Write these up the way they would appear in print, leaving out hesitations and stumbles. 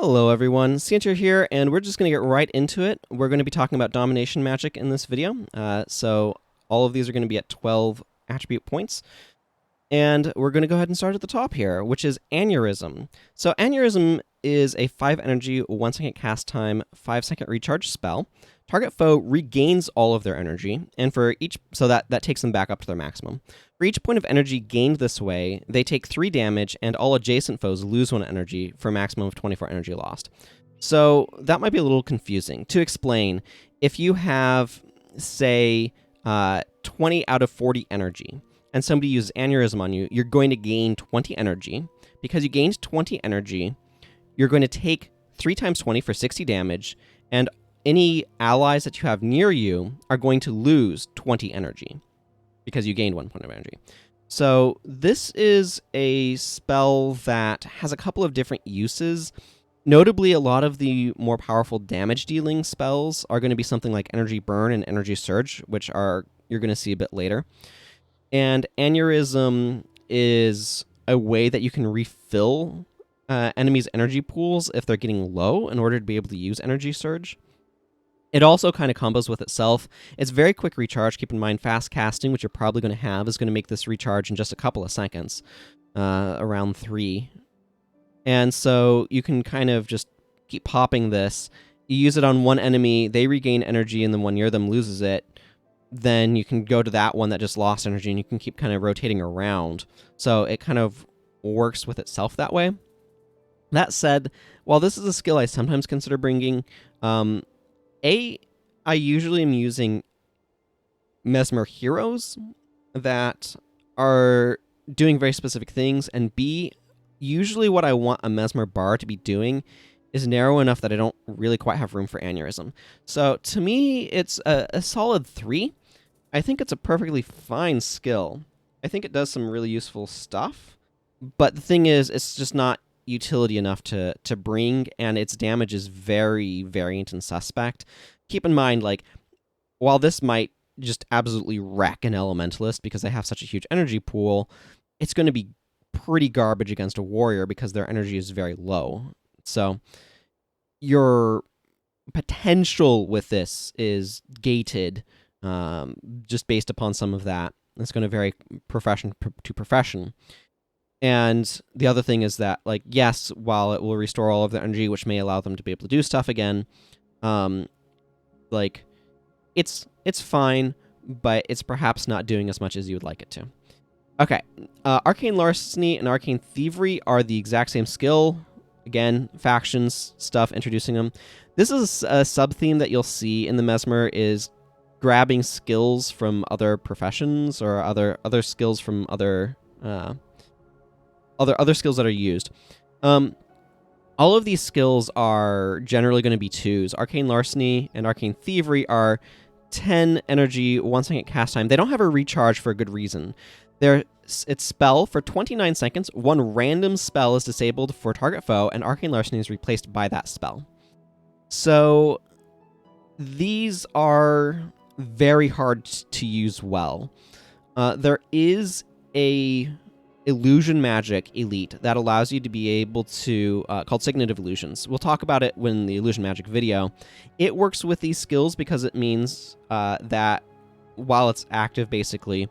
Hello everyone, Scienter here, and we're just going to get right into it. We're going to be talking about Domination magic in this video. So all of these are going to be at 12 attribute points. And we're going to go ahead and start at the top here, which is Aneurysm. So Aneurysm is a 5 energy, 1 second cast time, 5 second recharge spell. Target foe regains all of their energy, and for each, so that takes them back up to their maximum. For each point of energy gained this way, they take 3 damage, and all adjacent foes lose 1 energy for a maximum of 24 energy lost. So that might be a little confusing. To explain, if you have, say, 20 out of 40 energy, and somebody uses Aneurysm on you, you're going to gain 20 energy. Because you gained 20 energy, you're going to take 3 times 20 for 60 damage, and any allies that you have near you are going to lose 20 energy because you gained 1 point of energy. So this is a spell that has a couple of different uses. Notably, a lot of the more powerful damage-dealing spells are going to be something like Energy Burn and Energy Surge, which are you're going to see a bit later. And Aneurysm is a way that you can refill enemies' energy pools if they're getting low in order to be able to use Energy Surge. It also kind of combos with itself. It's very quick recharge. Keep in mind, fast casting, which you're probably going to have, is going to make this recharge in just a couple of seconds, around 3. And so you can kind of just keep popping this. You use it on one enemy, they regain energy, and then one near them loses it. Then you can go to that one that just lost energy, and you can keep kind of rotating around. So it kind of works with itself that way. That said, while this is a skill I sometimes consider bringing, I usually am using Mesmer heroes that are doing very specific things, and B, usually what I want a Mesmer bar to be doing is narrow enough that I don't really quite have room for Aneurysm. So to me, it's a solid 3. I think it's a perfectly fine skill. I think it does some really useful stuff, but the thing is, it's just not utility enough to bring, and its damage is very variant and suspect. Keep in mind, like, while this might just absolutely wreck an elementalist because they have such a huge energy pool, it's going to be pretty garbage against a warrior because their energy is very low. So your potential with this is gated, just based upon some of that. It's going to vary profession to profession. And the other thing is that, like, yes, while it will restore all of their energy, which may allow them to be able to do stuff again, like, it's fine, but it's perhaps not doing as much as you would like it to. Okay, Arcane Larceny and Arcane Thievery are the exact same skill. Again, factions, stuff, introducing them. This is a sub-theme that you'll see in the Mesmer, is grabbing skills from other professions or other skills from other skills that are used. All of these skills are generally going to be 2s. Arcane Larceny and Arcane Thievery are 10 energy, 1 second cast time. They don't have a recharge for a good reason. It's spell for 29 seconds. One random spell is disabled for target foe, and Arcane Larceny is replaced by that spell. So these are very hard to use well. There is a illusion magic elite that allows you to be able to, called Signative Illusions. We'll talk about it when the illusion magic video. It works with these skills because it means that while it's active, basically,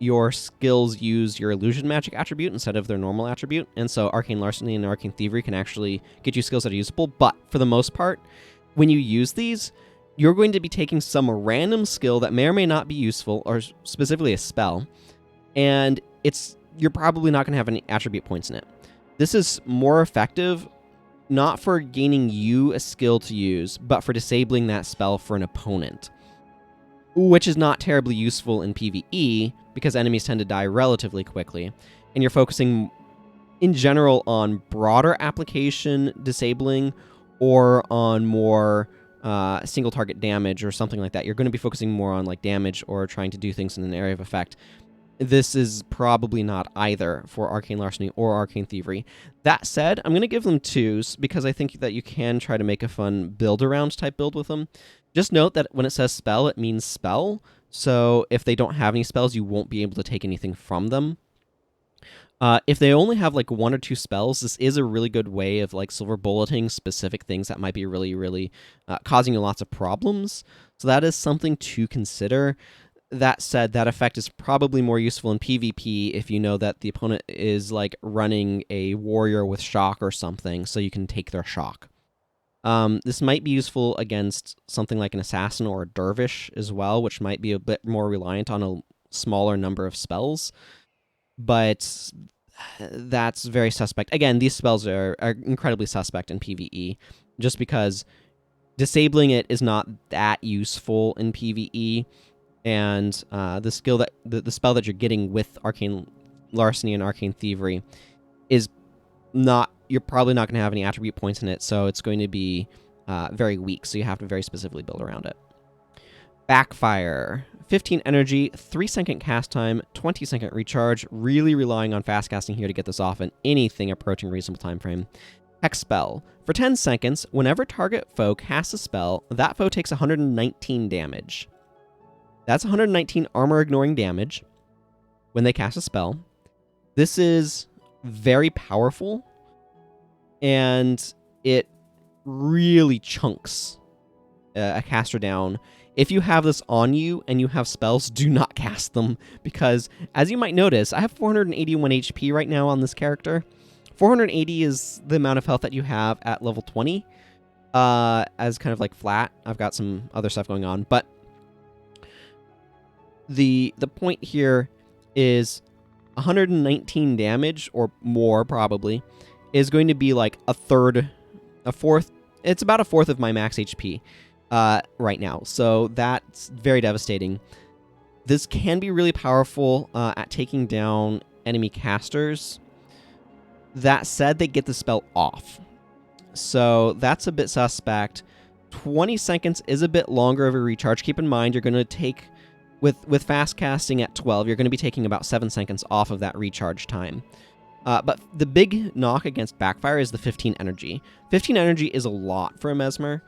your skills use your illusion magic attribute instead of their normal attribute, and so Arcane Larceny and Arcane Thievery can actually get you skills that are usable, but for the most part, when you use these, you're going to be taking some random skill that may or may not be useful, or specifically a spell, and you're probably not going to have any attribute points in it. This is more effective, not for gaining you a skill to use, but for disabling that spell for an opponent, which is not terribly useful in PvE because enemies tend to die relatively quickly, and you're focusing in general on broader application disabling or on more single target damage or something like that. You're going to be focusing more on like damage or trying to do things in an area of effect. This is probably not either for Arcane Larceny or Arcane Thievery. That said, I'm going to give them 2s because I think that you can try to make a fun build-around type build with them. Just note that when it says spell, it means spell. So if they don't have any spells, you won't be able to take anything from them. If they only have like 1 or 2 spells, this is a really good way of like silver bulleting specific things that might be really, really causing you lots of problems. So that is something to consider. That said, that effect is probably more useful in PvP if you know that the opponent is like running a warrior with shock or something, so you can take their shock. This might be useful against something like an assassin or a dervish as well, which might be a bit more reliant on a smaller number of spells. But that's very suspect. Again, these spells are incredibly suspect in PvE, just because disabling it is not that useful in PvE, and the skill that the spell that you're getting with Arcane Larceny and Arcane Thievery is not. You're probably not going to have any attribute points in it, so it's going to be very weak. So you have to very specifically build around it. Backfire. 15 energy, 3-second cast time, 20-second recharge. Really relying on fast casting here to get this off in anything approaching reasonable time frame. Hex spell. For 10 seconds, whenever target foe casts a spell, that foe takes 119 damage. That's 119 armor-ignoring damage when they cast a spell. This is very powerful, and it really chunks a caster down. If you have this on you and you have spells, do not cast them, because as you might notice, I have 481 HP right now on this character. 480 is the amount of health that you have at level 20, as kind of like flat. I've got some other stuff going on, but the point here is 119 damage or more probably is going to be like a fourth. It's about a fourth of my max HP. Right now, so that's very devastating. This can be really powerful at taking down enemy casters. That said, they get the spell off, so that's a bit suspect. 20 seconds is a bit longer of a recharge. Keep in mind, you're going to take, with fast casting at 12, you're going to be taking about 7 seconds off of that recharge time. But the big knock against Backfire is the 15 energy. 15 energy is a lot for a Mesmer,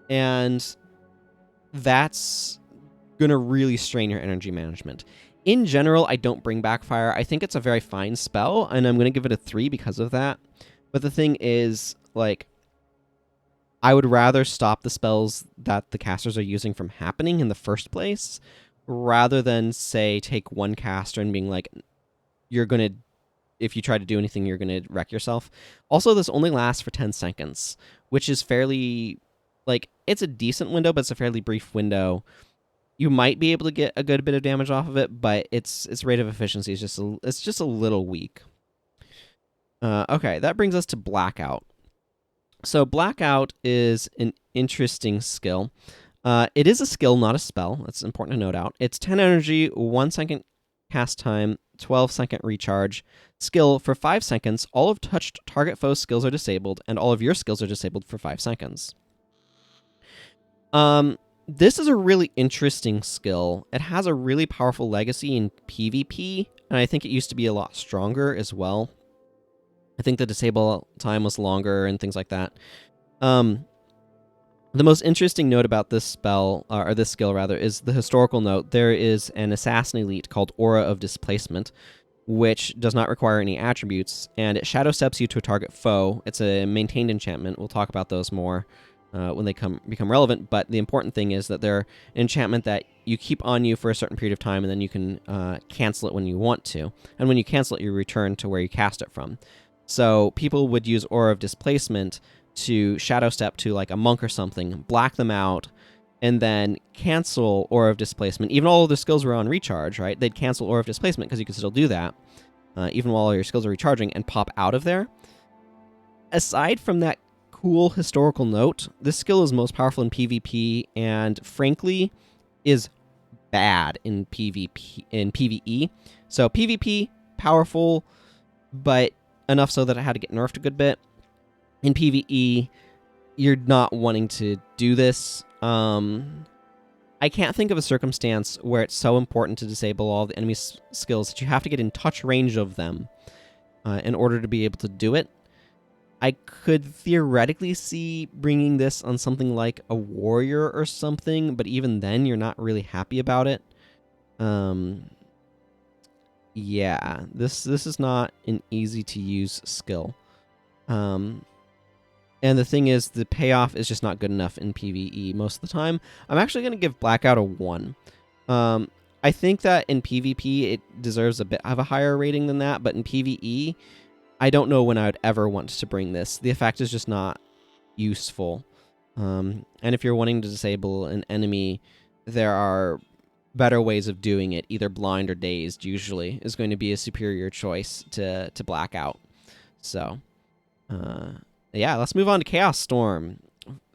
and that's going to really strain your energy management. In general, I don't bring Backfire. I think it's a very fine spell, and I'm going to give it a 3 because of that. But the thing is, like, I would rather stop the spells that the casters are using from happening in the first place, rather than, say, take one caster and being like, you're going to, if you try to do anything, you're going to wreck yourself. Also, this only lasts for 10 seconds, which is fairly... like, it's a decent window, but it's a fairly brief window. You might be able to get a good bit of damage off of it, but its rate of efficiency is just a little weak. Okay, that brings us to Blackout. So Blackout is an interesting skill. It is a skill, not a spell. That's important to note out. It's 10 energy, 1 second cast time, 12-second recharge. Skill for 5 seconds. All of touched target foe skills are disabled, and all of your skills are disabled for 5 seconds. This is a really interesting skill. It has a really powerful legacy in PvP, and I think it used to be a lot stronger as well. I think the disable time was longer and things like that. The most interesting note about this spell, or this skill rather, is the historical note. There is an assassin elite called Aura of Displacement, which does not require any attributes, and it shadow steps you to a target foe. It's a maintained enchantment. We'll talk about those more when they become relevant, but the important thing is that they're an enchantment that you keep on you for a certain period of time, and then you can cancel it when you want to. And when you cancel it, you return to where you cast it from. So people would use Aura of Displacement to shadow step to like a monk or something, black them out, and then cancel Aura of Displacement. Even all of their skills were on recharge, right? They'd cancel Aura of Displacement because you can still do that, even while all your skills are recharging, and pop out of there. Aside from that cool historical note, this skill is most powerful in PvP, and frankly is bad in PvE. So PvP, powerful, but enough so that it had to get nerfed a good bit. In PvE, you're not wanting to do this. I can't think of a circumstance where it's so important to disable all the enemy skills that you have to get in touch range of them in order to be able to do it. I could theoretically see bringing this on something like a warrior or something, but even then, you're not really happy about it. yeah, this is not an easy to use skill. And the thing is, the payoff is just not good enough in PvE most of the time. I'm actually going to give Blackout a 1. I think that in PvP, it deserves a bit of a higher rating than that, but in PvE, I don't know when I would ever want to bring this. The effect is just not useful. And if you're wanting to disable an enemy, there are better ways of doing it. Either blind or dazed, usually, is going to be a superior choice to Blackout. So, yeah, let's move on to Chaos Storm.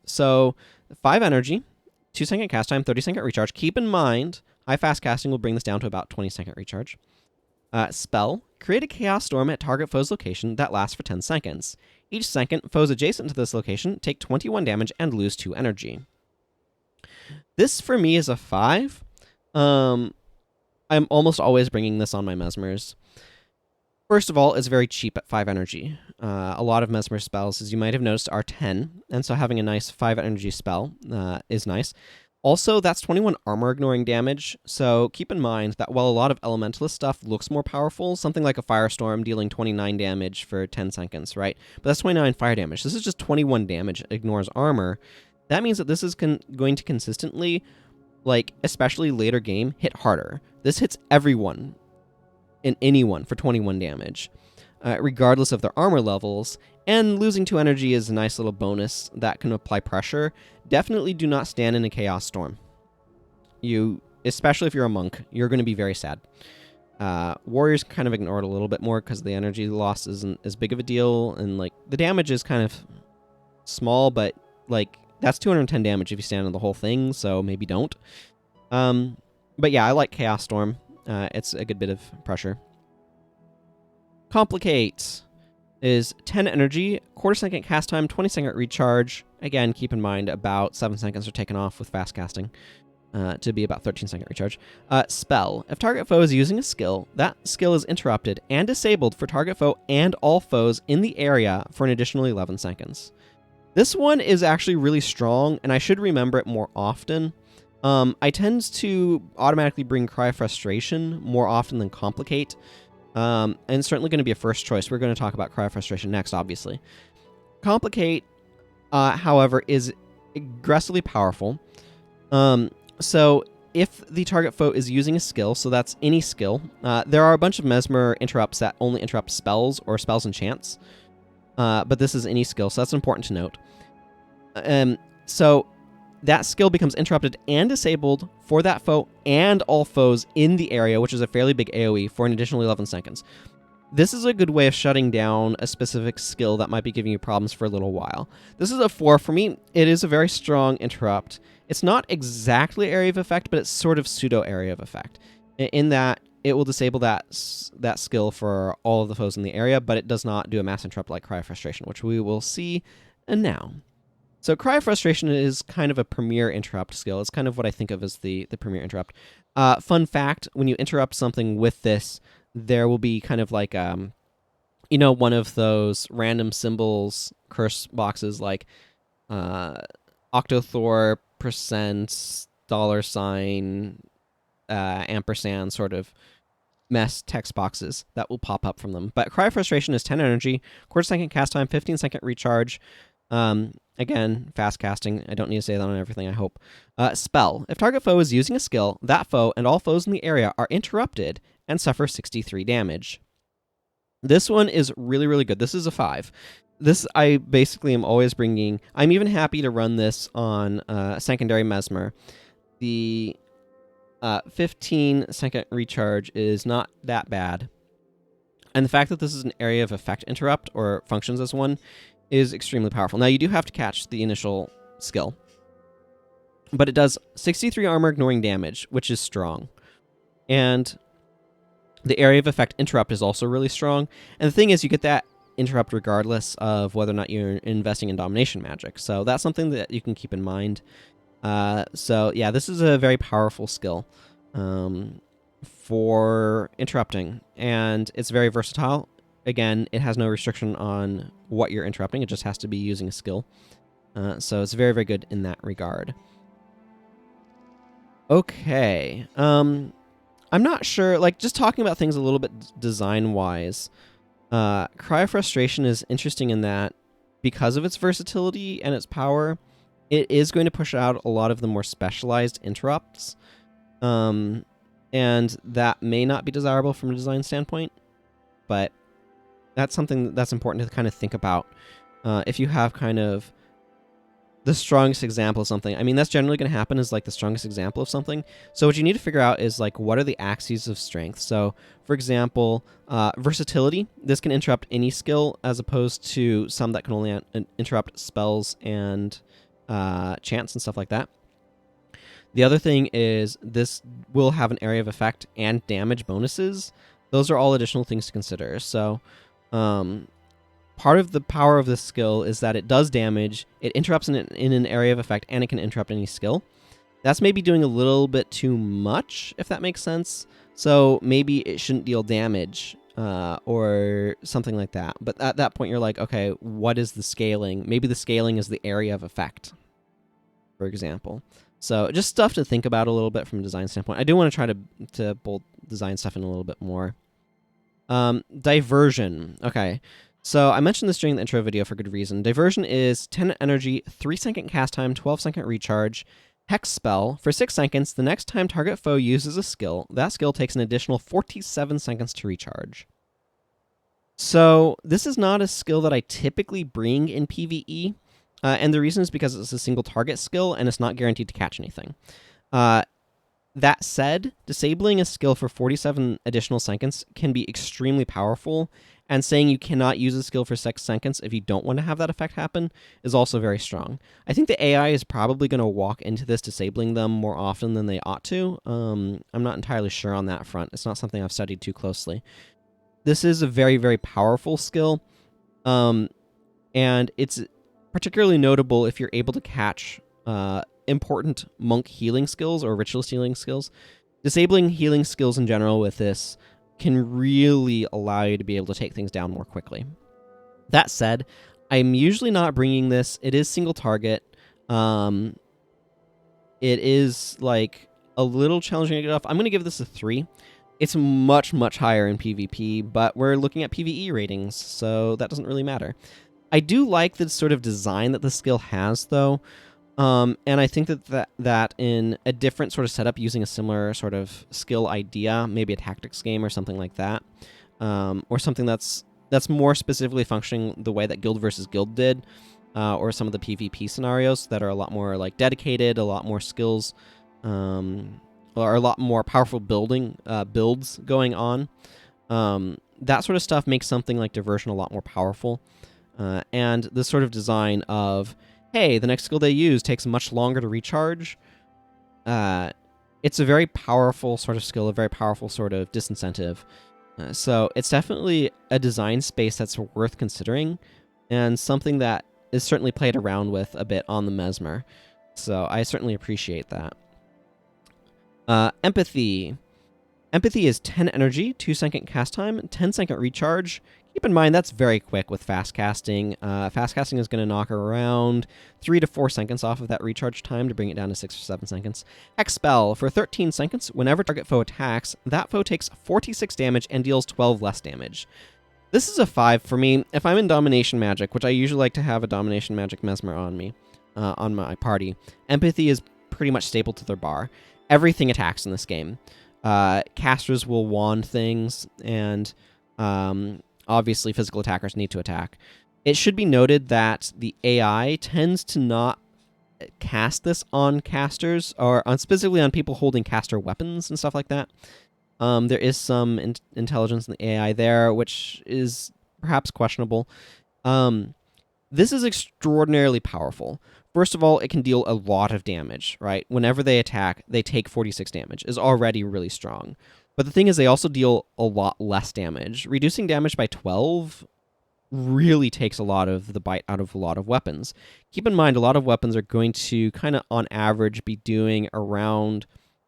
So, 5 energy, 2-second cast time, 30-second recharge. Keep in mind, high fast casting will bring this down to about 20-second recharge. Spell, create a Chaos Storm at target foe's location that lasts for 10 seconds. Each second, foes adjacent to this location take 21 damage and lose 2 energy. This, for me, is a 5. I'm almost always bringing this on my Mesmers. First of all, it's very cheap at 5 energy. A lot of Mesmer spells, as you might have noticed, are 10, and so having a nice 5 energy spell is nice. Also, that's 21 armor ignoring damage, so keep in mind that while a lot of elementalist stuff looks more powerful, something like a Firestorm dealing 29 damage for 10 seconds, right? But that's 29 fire damage. This is just 21 damage, ignores armor. That means that this is going to consistently, like, especially later game, hit harder. This hits everyone and anyone for 21 damage, regardless of their armor levels, and losing 2 energy is a nice little bonus that can apply pressure. Definitely do not stand in a Chaos Storm. Especially if you're a monk, you're going to be very sad. Warriors kind of ignore it a little bit more because the energy loss isn't as big of a deal, and like the damage is kind of small, but like that's 210 damage if you stand on the whole thing, so maybe don't. But yeah, I like Chaos Storm. It's a good bit of pressure. Complicate is 10 energy, quarter-second cast time, 20-second recharge. Again, keep in mind about 7 seconds are taken off with fast casting to be about 13-second recharge. Spell. If target foe is using a skill, that skill is interrupted and disabled for target foe and all foes in the area for an additional 11 seconds. This one is actually really strong, and I should remember it more often. I tend to automatically bring Cry of Frustration more often than Complicate. And it's certainly going to be a first choice. We're going to talk about Cry of Frustration next, obviously. Complicate, however, is aggressively powerful. So if the target foe is using a skill, so that's any skill, there are a bunch of Mesmer interrupts that only interrupt spells or spells and chants. But this is any skill, so that's important to note. So that skill becomes interrupted and disabled for that foe and all foes in the area, which is a fairly big AoE, for an additional 11 seconds. This is a good way of shutting down a specific skill that might be giving you problems for a little while. This is a 4. For me, it is a very strong interrupt. It's not exactly area of effect, but it's sort of pseudo area of effect, in that it will disable that skill for all of the foes in the area, but it does not do a mass interrupt like Cry of Frustration, which we will see now. So Cry of Frustration is kind of a premier interrupt skill. It's kind of what I think of as the premier interrupt. Fun fact, when you interrupt something with this, there will be kind of like, one of those random symbols, curse boxes like Octothor, %, $, ampersand sort of mess text boxes that will pop up from them. But Cry of Frustration is 10 energy, quarter-second cast time, 15-second recharge. Again, fast casting. I don't need to say that on everything, I hope. Spell. If target foe is using a skill, that foe and all foes in the area are interrupted and suffer 63 damage. This one is really, really good. This is a 5. This I basically am always bringing. I'm even happy to run this on secondary Mesmer. The 15-second recharge is not that bad. And the fact that this is an area of effect interrupt, or functions as one, is extremely powerful. Now, you do have to catch the initial skill, but it does 63 armor ignoring damage, which is strong. And the area of effect interrupt is also really strong. And the thing is, you get that interrupt regardless of whether or not you're investing in domination magic. So that's something that you can keep in mind. So yeah, this is a very powerful skill for interrupting, and it's very versatile. Again, it has no restriction on what you're interrupting. It just has to be using a skill. So it's very, very good in that regard. Okay. I'm not sure, like, just talking about things a little bit design-wise, Cry of Frustration is interesting in that because of its versatility and its power, it is going to push out a lot of the more specialized interrupts, and that may not be desirable from a design standpoint, but that's something that's important to kind of think about. If you have kind of the strongest example of something, I mean, that's generally going to happen is like the strongest example of something. So what you need to figure out is like, what are the axes of strength? So for example, versatility, this can interrupt any skill as opposed to some that can only interrupt spells and chants and stuff like that. The other thing is this will have an area of effect and damage bonuses. Those are all additional things to consider. So part of the power of this skill is that it does damage, it interrupts in an area of effect, and it can interrupt any skill. That's maybe doing a little bit too much, if that makes sense. So maybe it shouldn't deal damage or something like that. But at that point, you're like, okay, what is the scaling? Maybe the scaling is the area of effect, for example. So just stuff to think about a little bit from a design standpoint. I do want to try to bolt design stuff in a little bit more. Diversion. Okay. So I mentioned this during the intro video for good reason. Diversion is 10 energy, 3-second cast time, 12-second recharge, hex spell. For 6 seconds, the next time target foe uses a skill, that skill takes an additional 47 seconds to recharge. So this is not a skill that I typically bring in PvE, and the reason is because it's a single target skill and it's not guaranteed to catch anything. That said, disabling a skill for 47 additional seconds can be extremely powerful, and saying you cannot use a skill for 6 seconds if you don't want to have that effect happen is also very strong. I think the AI is probably going to walk into this disabling them more often than they ought to. I'm not entirely sure on that front. It's not something I've studied too closely. This is a very, very powerful skill, and it's particularly notable if you're able to catch important monk healing skills or ritualist healing skills. Disabling healing skills in general with this can really allow you to be able to take things down more quickly. That said, I'm usually not bringing this. It is single target. It is like a little challenging to get off. I'm going to give this a 3. It's much, much higher in PvP, but we're looking at PvE ratings, so that doesn't really matter. I do like the sort of design that the skill has, though. And I think that in a different sort of setup using a similar sort of skill idea, maybe a tactics game or something like that, or something that's more specifically functioning the way that Guild versus Guild did, or some of the PvP scenarios that are a lot more like dedicated, a lot more skills, or a lot more powerful builds going on. That sort of stuff makes something like Diversion a lot more powerful. And this sort of design of, hey, the next skill they use takes much longer to recharge. It's a very powerful sort of skill, a very powerful sort of disincentive. So it's definitely a design space that's worth considering, and something that is certainly played around with a bit on the Mesmer. So I certainly appreciate that. Empathy. Empathy is 10 energy, 2-second cast time, 10-second recharge. Keep in mind, that's very quick with fast casting. Fast casting is going to knock around 3 to 4 seconds off of that recharge time to bring it down to 6 or 7 seconds. Hex spell. For 13 seconds, whenever target foe attacks, that foe takes 46 damage and deals 12 less damage. This is a 5 for me. If I'm in Domination Magic, which I usually like to have a Domination Magic Mesmer on me, on my party, Empathy is pretty much staple to their bar. Everything attacks in this game. Casters will wand things, and obviously physical attackers need to attack. It should be noted that the AI tends to not cast this on casters, or specifically on people holding caster weapons and stuff like that. There is some intelligence in the AI there, which is perhaps questionable. This is extraordinarily powerful. First of all, it can deal a lot of damage, right? Whenever they attack, they take 46 damage. Is already really strong. But the thing is, they also deal a lot less damage. Reducing damage by 12 really takes a lot of the bite out of a lot of weapons. Keep in mind, a lot of weapons are going to kind of, on average, be doing around...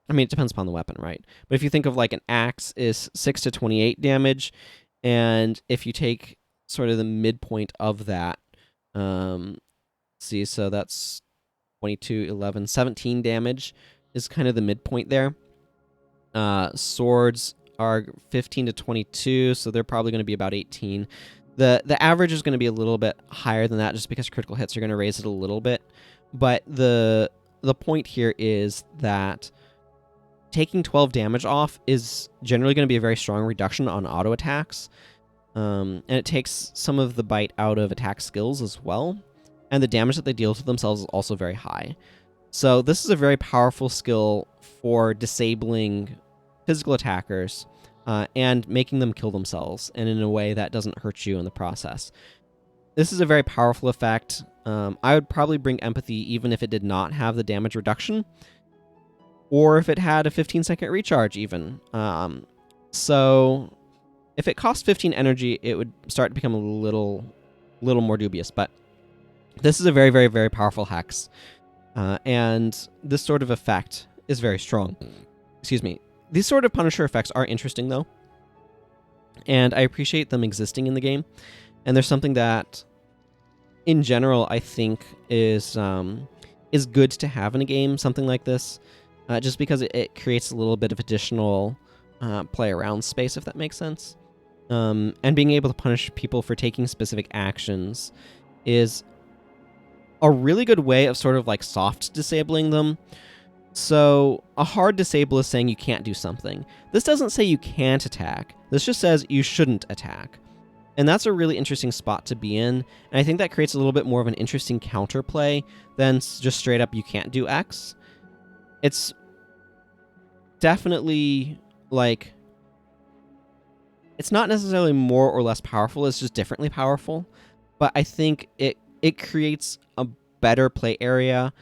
I mean, it depends upon the weapon, right? But if you think of like an axe is 6 to 28 damage, and if you take sort of the midpoint of that... see, so that's 22, 11, 17 damage is kind of the midpoint there. Swords are 15 to 22, so they're probably going to be about 18. The average is going to be a little bit higher than that just because critical hits are going to raise it a little bit. But the point here is that taking 12 damage off is generally going to be a very strong reduction on auto attacks. And it takes some of the bite out of attack skills as well. And the damage that they deal to themselves is also very high. So this is a very powerful skill for disabling physical attackers and making them kill themselves, and in a way that doesn't hurt you in the process. This is a very powerful effect. I would probably bring Empathy even if it did not have the damage reduction, or if it had a 15-second recharge even. So if it cost 15 energy, it would start to become a little more dubious, but this is a very, very, very powerful hex. And this sort of effect is very strong. Excuse me. These sort of Punisher effects are interesting, though. And I appreciate them existing in the game. And there's something that, in general, I think is good to have in a game, something like this. Just because it creates a little bit of additional play around space, if that makes sense. And being able to punish people for taking specific actions is a really good way of sort of like soft disabling them. So a hard disable is saying you can't do something. This doesn't say you can't attack. This just says you shouldn't attack. And that's a really interesting spot to be in. And I think that creates a little bit more of an interesting counterplay than just straight up you can't do X. It's definitely like, it's not necessarily more or less powerful, it's just differently powerful. But I think it creates a better play area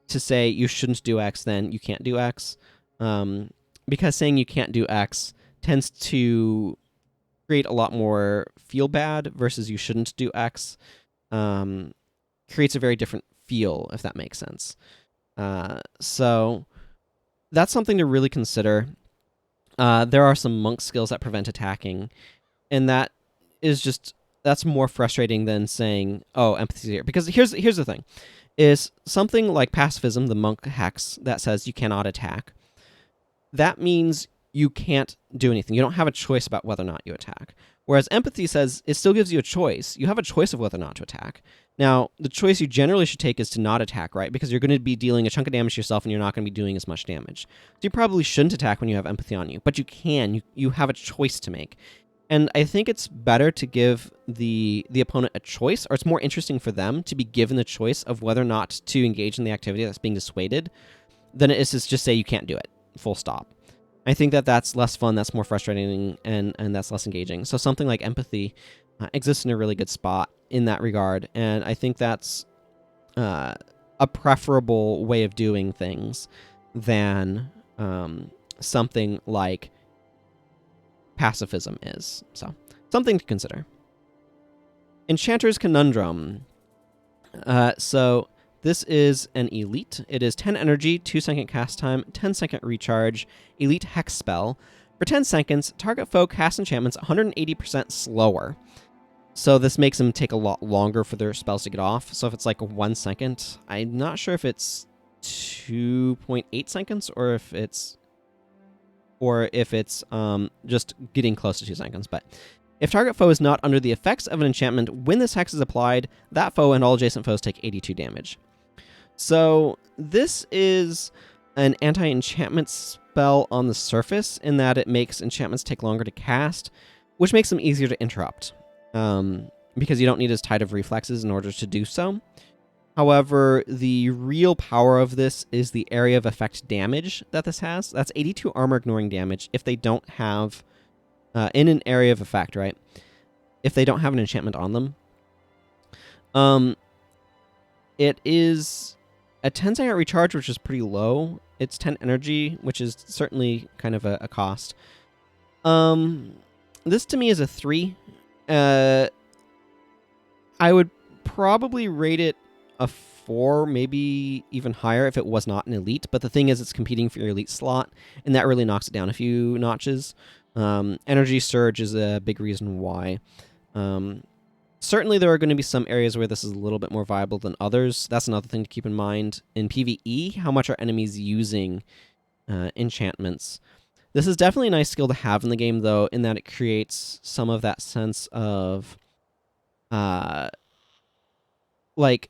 to say you shouldn't do X than you can't do X. Because saying you can't do X tends to create a lot more feel bad versus you shouldn't do X. Creates a very different feel, if that makes sense. So that's something to really consider. There are some monk skills that prevent attacking, and that's more frustrating than saying, oh, empathy's here. Because here's the thing, is something like pacifism, the monk hex, that says you cannot attack. That means you can't do anything. You don't have a choice about whether or not you attack. Whereas empathy says it still gives you a choice. You have a choice of whether or not to attack. Now, the choice you generally should take is to not attack, right? Because you're going to be dealing a chunk of damage to yourself and you're not going to be doing as much damage. So you probably shouldn't attack when you have empathy on you, but you can. You have a choice to make. And I think it's better to give the opponent a choice, or it's more interesting for them to be given the choice of whether or not to engage in the activity that's being dissuaded than it is to just say you can't do it, full stop. I think that's less fun, that's more frustrating, and that's less engaging. So something like empathy exists in a really good spot in that regard, and I think that's a preferable way of doing things than something like pacifism is. So something to consider. Enchanter's Conundrum. So this is an elite. It is 10 energy, 2-second cast time, 10-second recharge, elite hex spell. For 10 seconds, target foe casts enchantments 180% slower. So this makes them take a lot longer for their spells to get off. So if it's like 1 second, I'm not sure if it's 2.8 seconds or if it's just getting close to 2 seconds. But if target foe is not under the effects of an enchantment when this hex is applied, that foe and all adjacent foes take 82 damage. So this is an anti-enchantment spell on the surface in that it makes enchantments take longer to cast, which makes them easier to interrupt, because you don't need as tight of reflexes in order to do so. However, the real power of this is the area of effect damage that this has. That's 82 armor ignoring damage if they don't have, in an area of effect, right? If they don't have an enchantment on them. It is a 10-second recharge, which is pretty low. It's 10 energy, which is certainly kind of a cost. This to me is a 3. I would probably rate it a 4, maybe even higher if it was not an elite. But the thing is, it's competing for your elite slot, and that really knocks it down a few notches. Energy surge is a big reason why. Certainly there are going to be some areas where this is a little bit more viable than others. That's another thing to keep in mind. In PvE, how much are enemies using enchantments? This is definitely a nice skill to have in the game, though, in that it creates some of that sense of, like,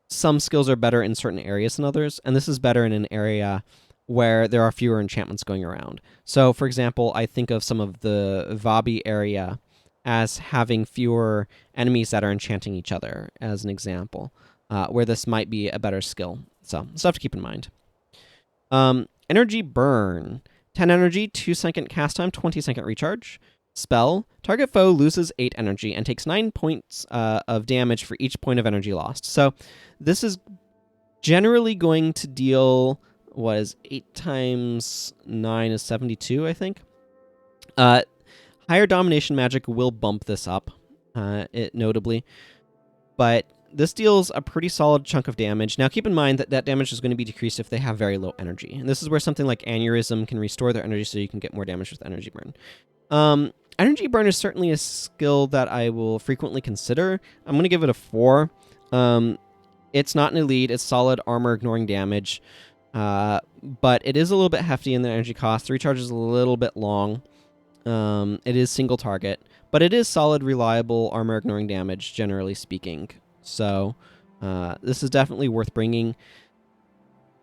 some skills are better in certain areas than others, and this is better in an area where there are fewer enchantments going around. So, for example, I think of some of the Vabi area as having fewer enemies that are enchanting each other, as an example, where this might be a better skill. So, stuff to keep in mind. Energy Burn. 10 energy, 2-second cast time, 20-second recharge. Spell. Target foe loses 8 energy and takes 9 points of damage for each point of energy lost. So this is generally going to deal, 8 times 9 is 72, I think. Higher Domination magic will bump this up, notably. But this deals a pretty solid chunk of damage. Now, keep in mind that that damage is going to be decreased if they have very low energy. And this is where something like Aneurysm can restore their energy so you can get more damage with Energy Burn. Energy Burn is certainly a skill that I will frequently consider. I'm going to give it a 4. It's not an elite. It's solid armor ignoring damage. But it is a little bit hefty in the energy cost. The recharge is a little bit long. It is single target. But it is solid, reliable armor ignoring damage, generally speaking. So this is definitely worth bringing.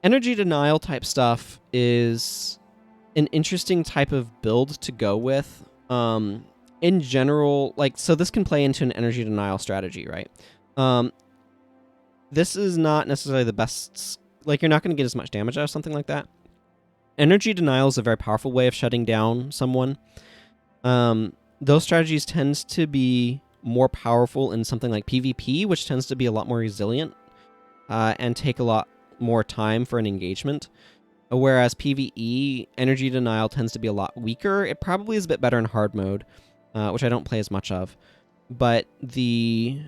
Energy denial type stuff is an interesting type of build to go with. In general, so this can play into an energy denial strategy, right? This is not necessarily the best, you're not going to get as much damage out of something like that. Energy denial is a very powerful way of shutting down someone. Those strategies tends to be more powerful in something like PvP, which tends to be a lot more resilient and take a lot more time for an engagement. Whereas PvE, energy denial tends to be a lot weaker. It probably is a bit better in hard mode, which I don't play as much of. But the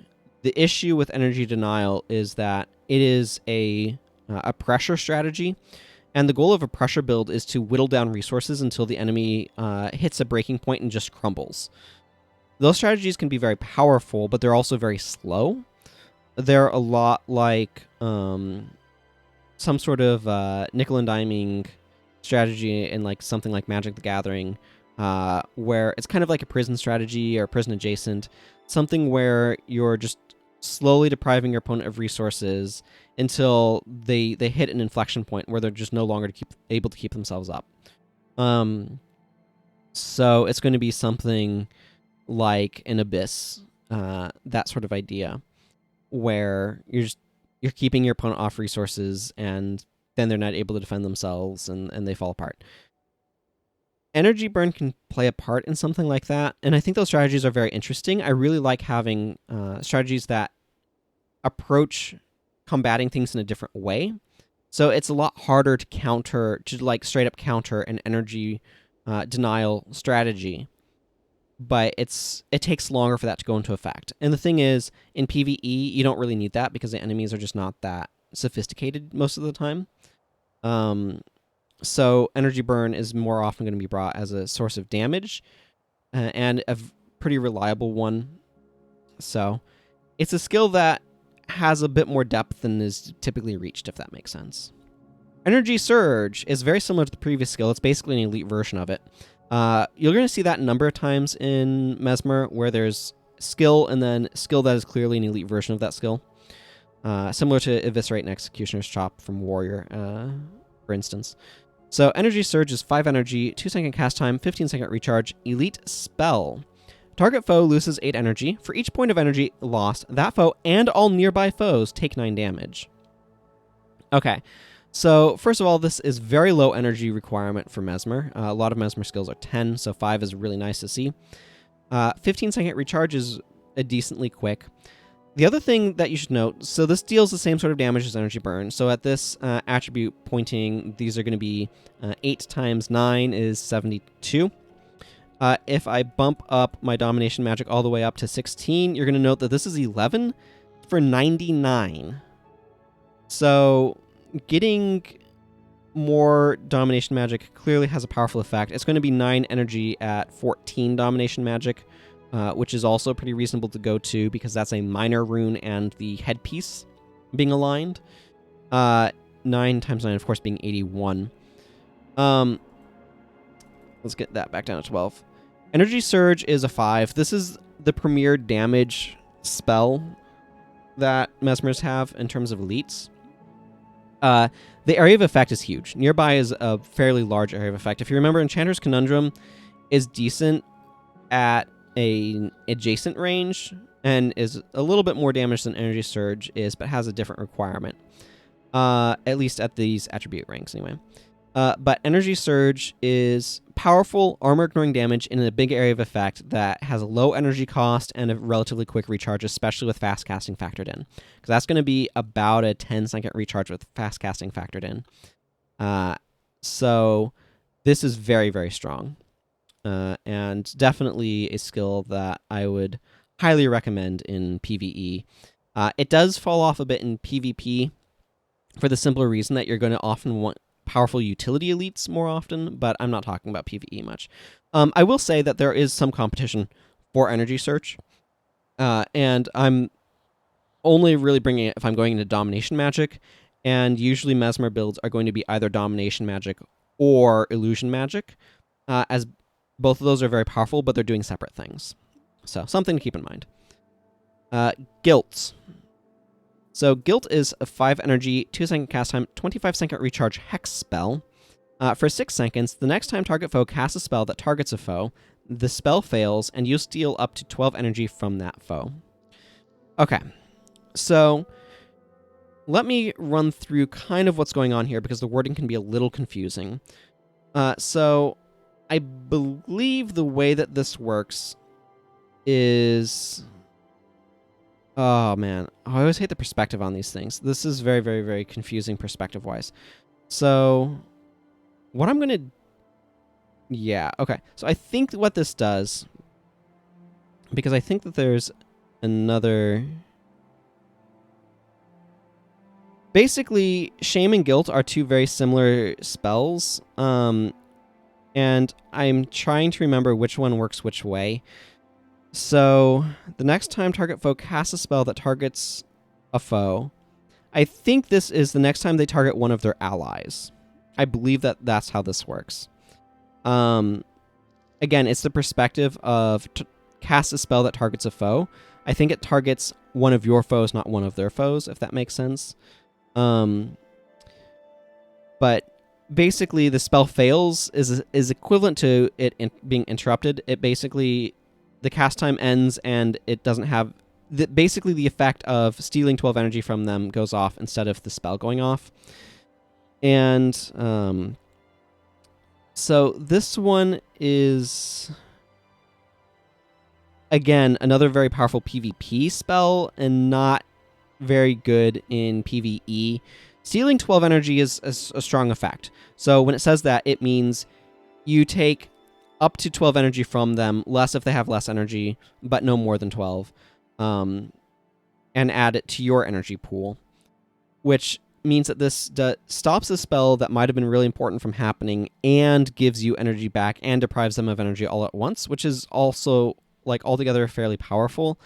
issue with energy denial is that it is a pressure strategy, and the goal of a pressure build is to whittle down resources until the enemy hits a breaking point and just crumbles. Those strategies can be very powerful, but they're also very slow. They're a lot like some sort of nickel and diming strategy in something like Magic the Gathering, where it's kind of like a prison strategy or prison adjacent, something where you're just slowly depriving your opponent of resources until they hit an inflection point where they're just no longer able to keep themselves up. So it's going to be something like an Abyss, that sort of idea, where you're keeping your opponent off resources, and then they're not able to defend themselves, and they fall apart. Energy Burn can play a part in something like that, and I think those strategies are very interesting. I really like having strategies that approach combating things in a different way. So it's a lot harder to straight up counter an energy denial strategy, but it takes longer for that to go into effect. And the thing is, in PvE, you don't really need that because the enemies are just not that sophisticated most of the time. So Energy Burn is more often going to be brought as a source of damage, and a pretty reliable one. So it's a skill that has a bit more depth than is typically reached, if that makes sense. Energy Surge is very similar to the previous skill. It's basically an elite version of it. You're going to see that a number of times in Mesmer, where there's skill and then skill that is clearly an elite version of that skill. Similar to Eviscerate and Executioner's Chop from Warrior, for instance. So Energy Surge is 5 energy, 2-second cast time, 15-second recharge, elite spell. Target foe loses 8 energy. For each point of energy lost, that foe and all nearby foes take 9 damage. Okay. So, first of all, this is very low energy requirement for Mesmer. A lot of Mesmer skills are 10, so 5 is really nice to see. 15-second recharge is decently quick. The other thing that you should note, so this deals the same sort of damage as Energy Burn. So at this attribute pointing, these are going to be 8 times 9 is 72. If I bump up my Domination magic all the way up to 16, you're going to note that this is 11 for 99. So getting more Domination magic clearly has a powerful effect. It's going to be 9 energy at 14 Domination magic, which is also pretty reasonable to go to because that's a minor rune and the headpiece being aligned. 9 times 9, of course, being 81. Let's get that back down to 12. Energy Surge is a 5. This is the premier damage spell that Mesmers have in terms of elites. The area of effect is huge. Nearby is a fairly large area of effect. If you remember, Enchanter's Conundrum is decent at an adjacent range and is a little bit more damage than Energy Surge is, but has a different requirement. At least at these attribute ranks, anyway. But Energy Surge is powerful, armor-ignoring damage in a big area of effect that has a low energy cost and a relatively quick recharge, especially with fast casting factored in. Because that's going to be about a 10-second recharge with fast casting factored in. So this is very, very strong. And definitely a skill that I would highly recommend in PvE. It does fall off a bit in PvP for the simpler reason that you're going to often want powerful utility elites more often, but I'm not talking about PvE much. I will say that there is some competition for Energy Search, and I'm only really bringing it if I'm going into Domination Magic, and usually Mesmer builds are going to be either Domination Magic or Illusion Magic, as both of those are very powerful, but they're doing separate things. So, something to keep in mind. Guilt. So Guilt is a 5 energy, 2-second cast time, 25-second recharge hex spell. For 6 seconds, the next time target foe casts a spell that targets a foe, the spell fails, and you steal up to 12 energy from that foe. Okay, so let me run through kind of what's going on here, because the wording can be a little confusing. So I believe the way that this works is... Oh, man. I always hate the perspective on these things. This is very, very, very confusing perspective-wise. So, what I'm going to... Yeah, okay. So I think what this does, because I think that there's another... Basically, Shame and Guilt are two very similar spells, and I'm trying to remember which one works which way. So, the next time target foe casts a spell that targets a foe, I think this is the next time they target one of their allies. I believe that that's how this works. Again, it's the perspective of cast a spell that targets a foe. I think it targets one of your foes, not one of their foes, if that makes sense. But basically, the spell fails is equivalent to it being interrupted. It basically... The cast time ends, and it doesn't have... basically, the effect of stealing 12 energy from them goes off instead of the spell going off. And, so this one is... Again, another very powerful PvP spell, and not very good in PvE. Stealing 12 energy is a strong effect. So when it says that, it means you take... up to 12 energy from them, less if they have less energy, but no more than 12, and add it to your energy pool, which means that this stops a spell that might have been really important from happening and gives you energy back and deprives them of energy all at once, which is also, like, altogether fairly powerful.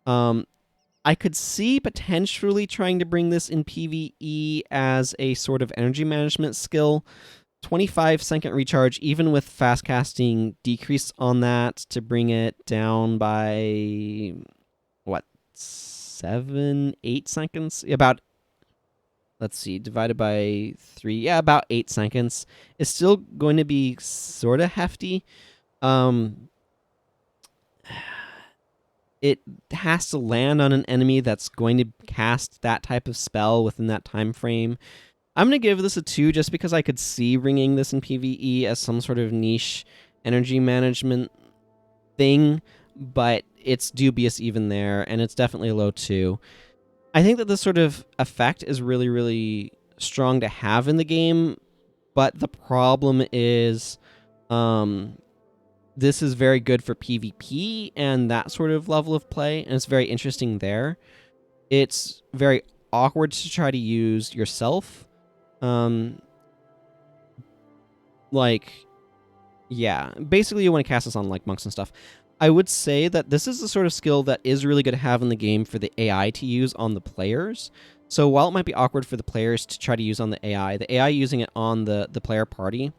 I could see potentially trying to bring this in PvE as a sort of energy management skill. 25-second recharge, even with fast casting, decrease on that to bring it down by, what, 7, 8 seconds? About, let's see, divided by 3, yeah, about 8 seconds. Is still going to be sort of hefty. It has to land on an enemy that's going to cast that type of spell within that time frame. I'm going to give this a 2 just because I could see ringing this in PvE as some sort of niche energy management thing, but it's dubious even there, and it's definitely a low 2. I think that this sort of effect is really, really strong to have in the game, but the problem is this is very good for PvP and that sort of level of play, and it's very interesting there. It's very awkward to try to use yourself. Like, yeah, basically you want to cast this on, like, monks and stuff. I would say that this is the sort of skill that is really good to have in the game for the AI to use on the players. So while it might be awkward for the players to try to use on the AI using it on the player party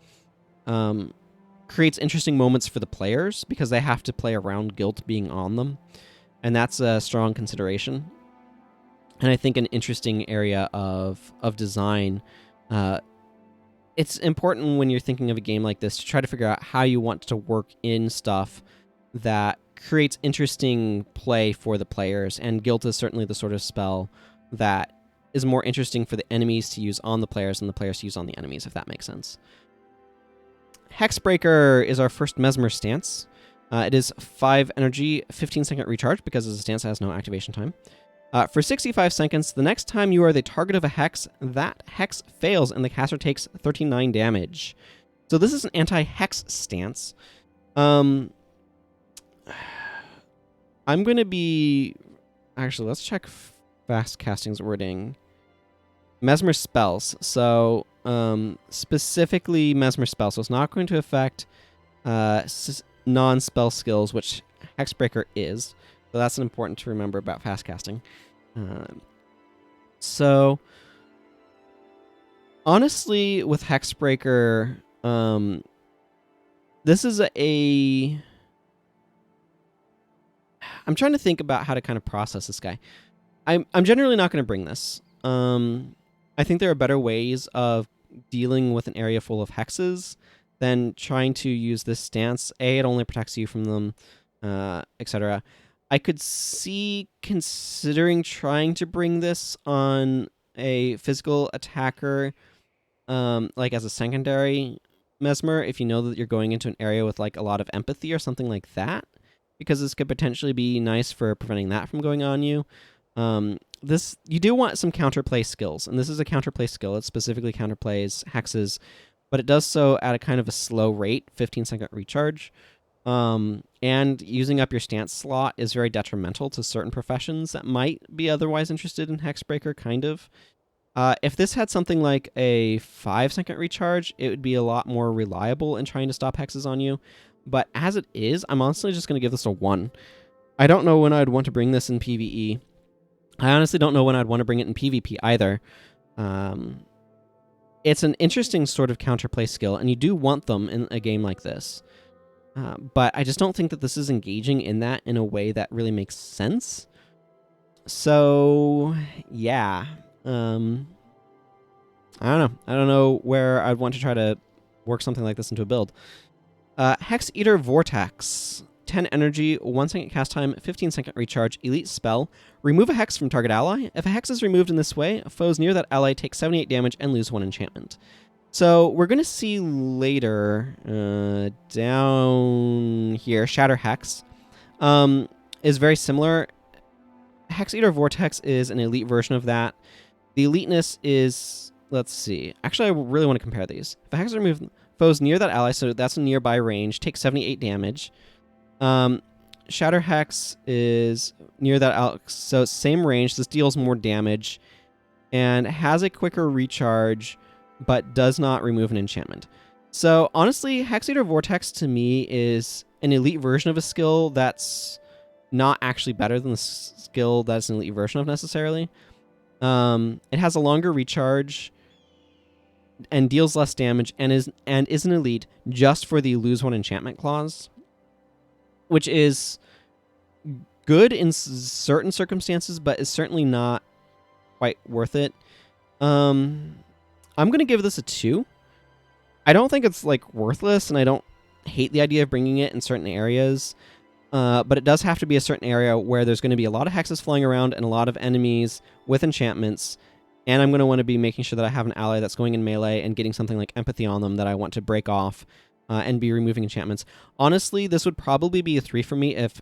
creates interesting moments for the players because they have to play around guilt being on them, and that's a strong consideration. And I think an interesting area of design. It's important when you're thinking of a game like this to try to figure out how you want to work in stuff that creates interesting play for the players, and guilt is certainly the sort of spell that is more interesting for the enemies to use on the players than the players to use on the enemies, if that makes sense. Hexbreaker is our first Mesmer stance. It is 5 energy, 15-second recharge, because it's a stance that has no activation time. For 65 seconds, the next time you are the target of a hex, that hex fails and the caster takes 39 damage. So this is an anti-hex stance. I'm going to be... Actually, let's check fast casting's wording. Mesmer spells. So specifically Mesmer spells. So it's not going to affect non-spell skills, which Hexbreaker is. So that's important to remember about fast casting. So honestly, with Hexbreaker, this is a... I'm trying to think about how to kind of process this guy. I'm generally not going to bring this. I think there are better ways of dealing with an area full of hexes than trying to use this stance. A, it only protects you from them, etc. I could see considering trying to bring this on a physical attacker, like as a secondary Mesmer, if you know that you're going into an area with like a lot of empathy or something like that, because this could potentially be nice for preventing that from going on you. You do want some counterplay skills, and this is a counterplay skill. It specifically counterplays hexes, but it does so at a kind of a slow rate, 15-second recharge. And using up your stance slot is very detrimental to certain professions that might be otherwise interested in Hexbreaker, kind of. If this had something like a 5-second recharge, it would be a lot more reliable in trying to stop hexes on you. But as it is, I'm honestly just going to give this a 1. I don't know when I'd want to bring this in PvE. I honestly don't know when I'd want to bring it in PvP either. It's an interesting sort of counterplay skill, and you do want them in a game like this. But I just don't think that this is engaging in that in a way that really makes sense. So, yeah. I don't know. I don't know where I'd want to try to work something like this into a build. Hex Eater Vortex. 10 energy, 1 second cast time, 15-second recharge, elite spell. Remove a hex from target ally. If a hex is removed in this way, foes near that ally take 78 damage and lose 1 enchantment. So we're going to see later, down here, Shatter Hex is very similar. Hex Eater Vortex is an elite version of that. The eliteness is, let's see. Actually, I really want to compare these. If a hex is removed, foes near that ally, so that's a nearby range, take 78 damage. Shatter Hex is near that ally, so same range. This deals more damage and has a quicker recharge, but does not remove an enchantment. So honestly, Hex Eater Vortex to me is an elite version of a skill that's not actually better than the skill that's an elite version of necessarily. It has a longer recharge and deals less damage, and is an elite just for the lose 1 enchantment clause, which is good in certain circumstances, but is certainly not quite worth it. I'm going to give this a 2. I don't think it's like worthless, and I don't hate the idea of bringing it in certain areas, but it does have to be a certain area where there's going to be a lot of hexes flying around and a lot of enemies with enchantments, and I'm going to want to be making sure that I have an ally that's going in melee and getting something like empathy on them that I want to break off and be removing enchantments. Honestly, this would probably be a 3 for me if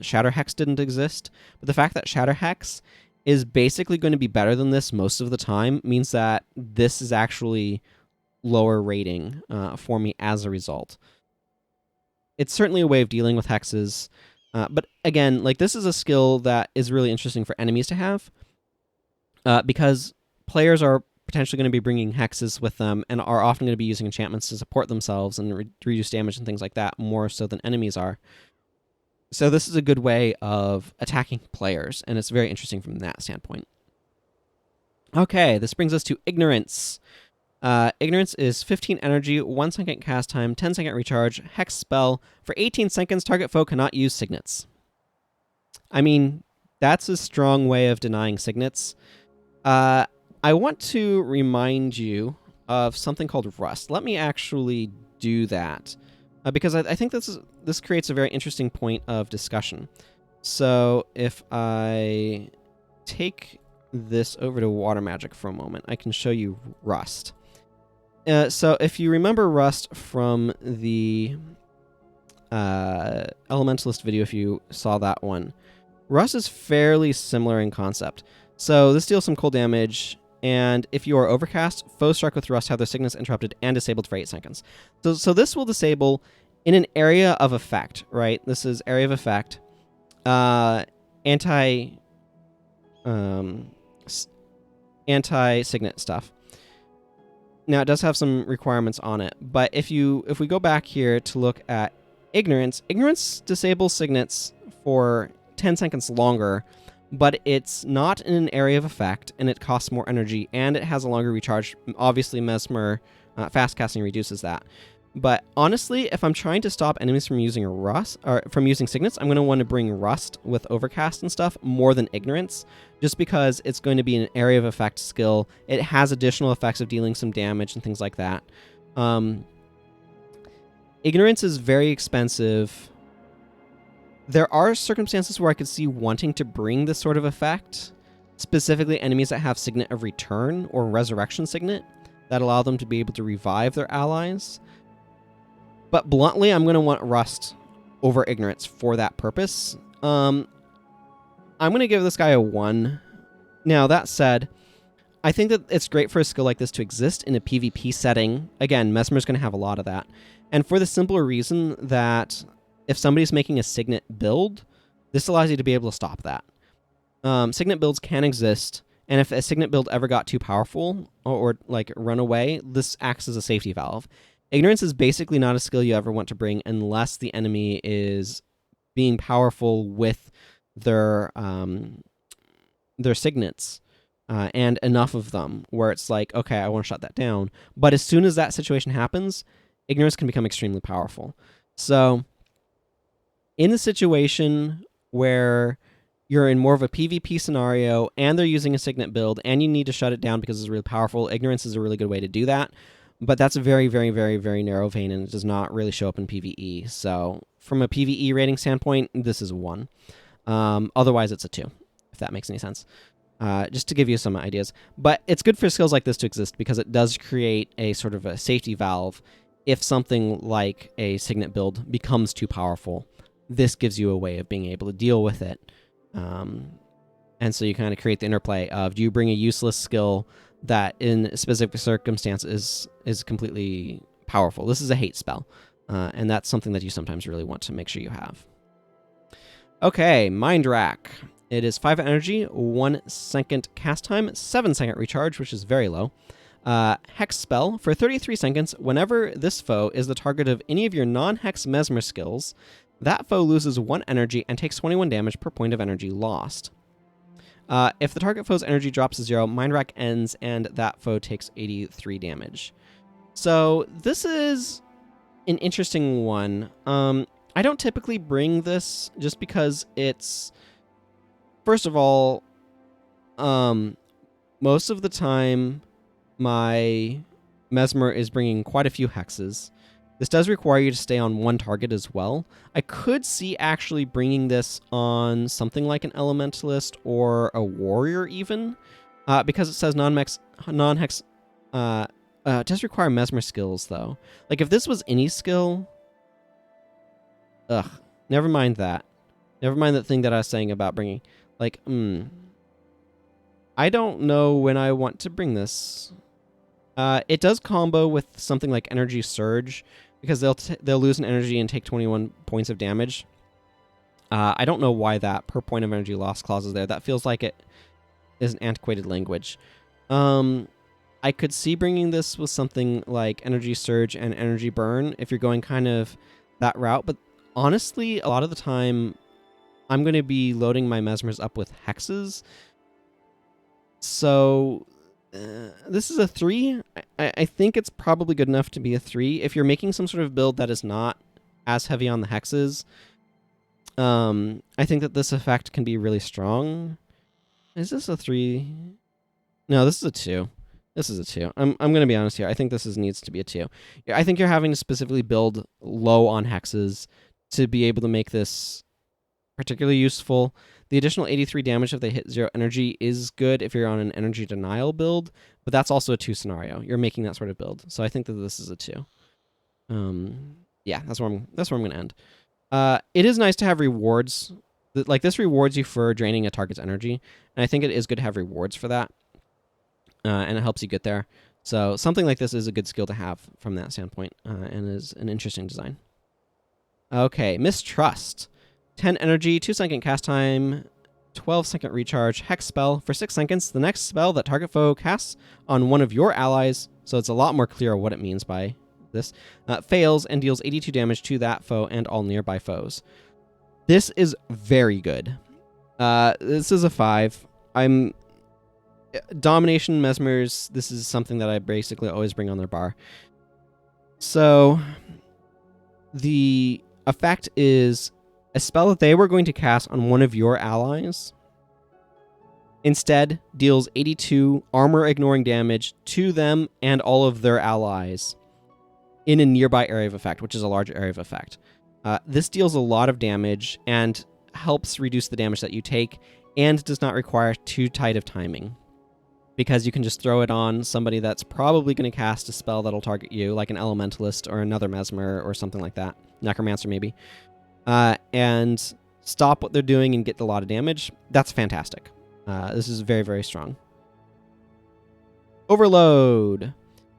Shatter Hex didn't exist, but the fact that Shatter Hex is basically going to be better than this most of the time means that this is actually lower rating for me as a result. It's certainly a way of dealing with hexes, but again, like, this is a skill that is really interesting for enemies to have, because players are potentially going to be bringing hexes with them and are often going to be using enchantments to support themselves and reduce damage and things like that more so than enemies are. So this is a good way of attacking players, and it's very interesting from that standpoint. Okay, this brings us to Ignorance. Ignorance is 15 energy, 1 second cast time, 10-second recharge, hex spell. For 18 seconds, target foe cannot use signets. I mean, that's a strong way of denying signets. I want to remind you of something called rust. Let me actually do that, because I think this creates a very interesting point of discussion. So if I take this over to water magic for a moment, I can show you rust. So if you remember rust from the Elementalist video, if you saw that one, rust is fairly similar in concept. So this deals some cold damage, and if you are overcast, foes struck with rust have their sickness interrupted and disabled for 8 seconds. So this will disable in an area of effect, right? This is area of effect. Anti-signet stuff. Now, it does have some requirements on it, but if we go back here to look at ignorance disables signets for 10 seconds longer, but it's not in an area of effect, and it costs more energy, and it has a longer recharge. Obviously, Mesmer fast casting reduces that. But honestly, if I'm trying to stop enemies from using rust or from using signets, I'm going to want to bring rust with overcast and stuff more than ignorance, just because it's going to be an area of effect skill. It has additional effects of dealing some damage and things like that. Ignorance is very expensive. There are circumstances where I could see wanting to bring this sort of effect, specifically enemies that have Signet of Return or Resurrection Signet that allow them to be able to revive their allies. But bluntly, I'm going to want Rust over Ignorance for that purpose. I'm going to give this guy a 1. Now, that said, I think that it's great for a skill like this to exist in a PvP setting. Again, Mesmer's going to have a lot of that. And for the simpler reason that if somebody's making a Signet build, this allows you to be able to stop that. Signet builds can exist, and if a Signet build ever got too powerful or like run away, this acts as a safety valve. Ignorance is basically not a skill you ever want to bring unless the enemy is being powerful with their signets and enough of them where it's like, okay, I want to shut that down. But as soon as that situation happens, ignorance can become extremely powerful. So in the situation where you're in more of a PvP scenario and they're using a Signet build and you need to shut it down because it's really powerful, ignorance is a really good way to do that. But that's a very, very, very, very narrow vein, and it does not really show up in PvE. So from a PvE rating standpoint, this is a 1. Otherwise, it's a 2, if that makes any sense. Just to give you some ideas. But it's good for skills like this to exist because it does create a sort of a safety valve. If something like a Signet build becomes too powerful, this gives you a way of being able to deal with it. And so you kind of create the interplay of, do you bring a useless skill that in specific circumstances is completely powerful? This is a hate spell, and that's something that you sometimes really want to make sure you have. Okay, Mind Rack. It is 5 energy, 1 second cast time, 7 second recharge, which is very low. Hex spell. For 33 seconds, whenever this foe is the target of any of your non-hex Mesmer skills, that foe loses 1 energy and takes 21 damage per point of energy lost. If the target foe's energy drops to 0, Mind Rack ends, and that foe takes 83 damage. So this is an interesting one. I don't typically bring this just because it's... First of all, most of the time, my Mesmer is bringing quite a few hexes. This does require you to stay on one target as well. I could see actually bringing this on something like an Elementalist or a Warrior even, because it says non-hex. It does require Mesmer skills though. Like if this was any skill, never mind that. Never mind that thing that I was saying about bringing. Like, I don't know when I want to bring this. It does combo with something like Energy Surge, because they'll lose an energy and take 21 points of damage. I don't know why that per point of energy loss clause is there. That feels like it is an antiquated language. I could see bringing this with something like Energy Surge and Energy Burn if you're going kind of that route. But honestly, a lot of the time, I'm going to be loading my Mesmers up with hexes. So This is a 3. I think it's probably good enough to be a 3. If you're making some sort of build that is not as heavy on the hexes, I think that this effect can be really strong. Is this a 3? No, this is a 2. This is a 2. I'm going to be honest here. I think this needs to be a 2. I think you're having to specifically build low on hexes to be able to make this particularly useful. The additional 83 damage if they hit 0 energy is good if you're on an energy denial build, but that's also a 2 scenario. You're making that sort of build. So I think that this is a 2. Yeah, that's where I'm going to end. It is nice to have rewards. Like, this rewards you for draining a target's energy, and I think it is good to have rewards for that. And it helps you get there. So something like this is a good skill to have from that standpoint, and is an interesting design. Okay, Mistrust. 10 energy, 2-second cast time, 12-second recharge, hex spell. For 6 seconds, the next spell that target foe casts on one of your allies, so it's a lot more clear what it means by this, fails and deals 82 damage to that foe and all nearby foes. This is very good. This is a 5. Domination Mesmers, this is something that I basically always bring on their bar. So the effect is a spell that they were going to cast on one of your allies instead deals 82 armor-ignoring damage to them and all of their allies in a nearby area of effect, which is a large area of effect. This deals a lot of damage and helps reduce the damage that you take and does not require too tight of timing, because you can just throw it on somebody that's probably going to cast a spell that'll target you, like an Elementalist or another Mesmer or something like that. Necromancer, maybe. And stop what they're doing and get a lot of damage. That's fantastic. This is very, very strong. Overload.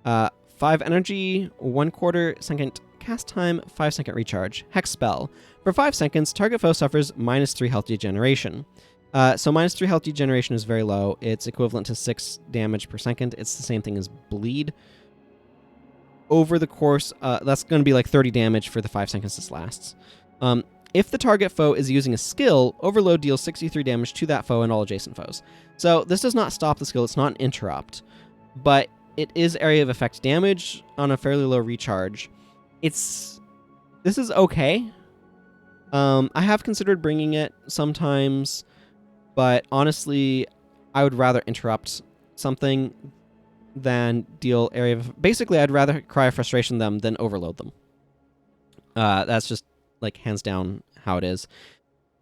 5 energy, 1/4 second cast time, 5-second recharge. Hex spell. For 5 seconds, target foe suffers -3 health degeneration. So -3 health degeneration is very low. It's equivalent to 6 damage per second. It's the same thing as bleed. Over the course, that's going to be like 30 damage for the 5 seconds this lasts. If the target foe is using a skill, Overload deals 63 damage to that foe and all adjacent foes. So this does not stop the skill. It's not an interrupt, but it is area of effect damage on a fairly low recharge. This is okay. I have considered bringing it sometimes, but honestly, I would rather interrupt something than deal area of... Basically, I'd rather cry frustration them than overload them. That's just, like, hands down how it is.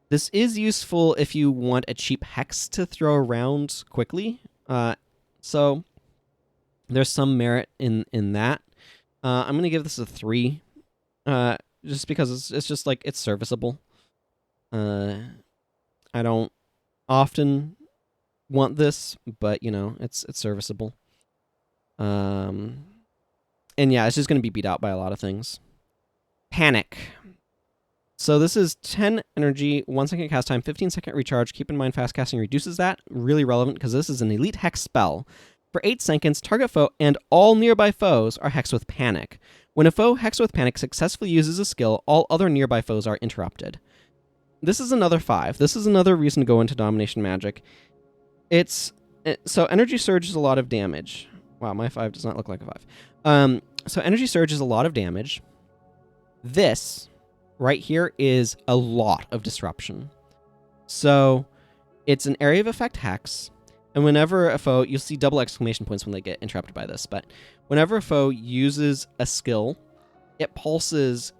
This is useful if you want a cheap hex to throw around quickly. So there's some merit in that. I'm going to give this a 3. Just because it's just, like, it's serviceable. I don't often want this, but, you know, it's serviceable. And yeah, it's just going to be beat out by a lot of things. Panic. So this is 10 energy, 1-second cast time, 15-second recharge. Keep in mind, fast casting reduces that. Really relevant because this is an elite hex spell. For 8 seconds, target foe and all nearby foes are hexed with panic. When a foe hexed with panic successfully uses a skill, all other nearby foes are interrupted. This is another 5. This is another reason to go into Domination Magic. So Energy Surge is a lot of damage. Wow, my 5 does not look like a 5. So Energy Surge is a lot of damage. This right here is a lot of disruption. So it's an area of effect hex, and whenever a foe, you'll see double exclamation points when they get interrupted by this, but whenever a foe uses a skill, it pulses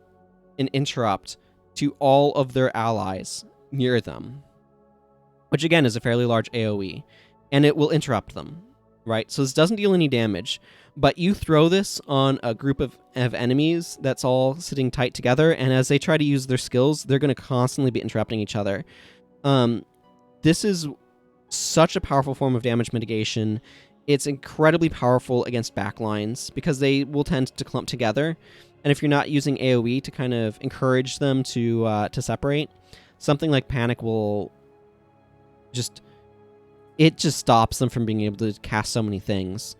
an interrupt to all of their allies near them, which again is a fairly large AoE, and it will interrupt them, right? So this doesn't deal any damage, but you throw this on a group of enemies that's all sitting tight together, and as they try to use their skills, they're going to constantly be interrupting each other. This is such a powerful form of damage mitigation. It's incredibly powerful against backlines because they will tend to clump together, and if you're not using AoE to kind of encourage them to separate, something like Panic will just stops them from being able to cast so many things.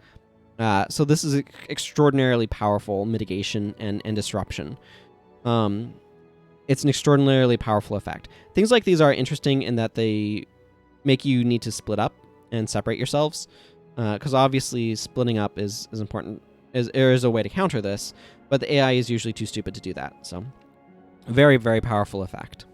So this is extraordinarily powerful mitigation and disruption. It's an extraordinarily powerful effect. Things like these are interesting in that they make you need to split up and separate yourselves. because obviously splitting up is important. There is a way to counter this, but the AI is usually too stupid to do that. So very, very powerful effect.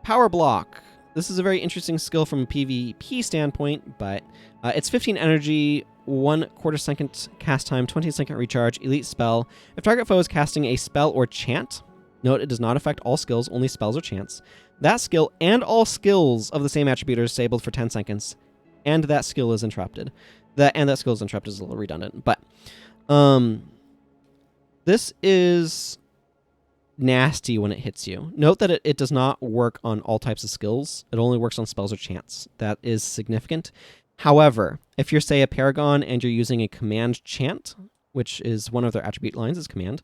Power Block. This is a very interesting skill from a PvP standpoint, but it's 15 energy, 1/4 second cast time, 20-second recharge, elite spell. If target foe is casting a spell or chant, note it does not affect all skills, only spells or chants. That skill and all skills of the same attribute are disabled for 10 seconds, and that skill is interrupted. That skill is interrupted is a little redundant, but this is nasty when it hits you. Note that it does not work on all types of skills. It only works on spells or chants. That is significant. However, if you're, say, a Paragon and you're using a command chant, which is one of their attribute lines is command,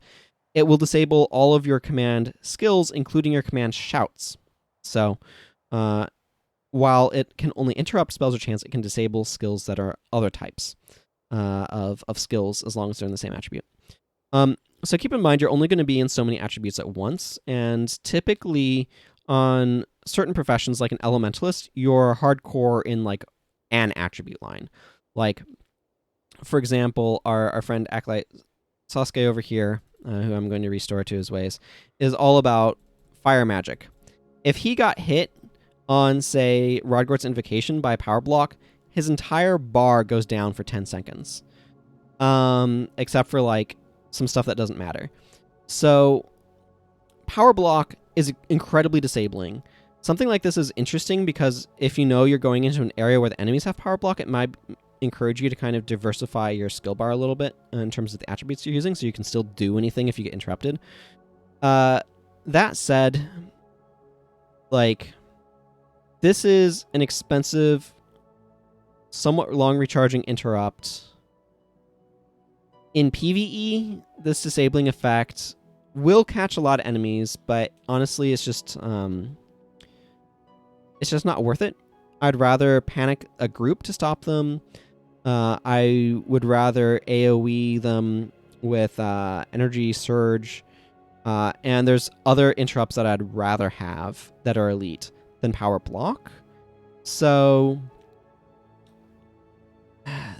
it will disable all of your command skills, including your command shouts. So, while it can only interrupt spells or chants, it can disable skills that are other types of skills as long as they're in the same attribute. So keep in mind, you're only going to be in so many attributes at once, and typically on certain professions, like an elementalist, you're hardcore in like an attribute line. Like, for example, our friend Acolyte Sasuke over here, who I'm going to restore to his ways, is all about fire magic. If he got hit on, say, Rodgort's Invocation by Power Block, his entire bar goes down for 10 seconds. Except for, like, some stuff that doesn't matter. So, Power Block is incredibly disabling. Something like this is interesting because if you know you're going into an area where the enemies have Power Block, it might encourage you to kind of diversify your skill bar a little bit in terms of the attributes you're using, so you can still do anything if you get interrupted. That said, like, this is an expensive, somewhat long recharging interrupt. In PvE, this disabling effect will catch a lot of enemies, but honestly, it's just not worth it. I'd rather panic a group to stop them. I would rather AoE them with energy surge, and there's other interrupts that I'd rather have that are elite than Power Block. So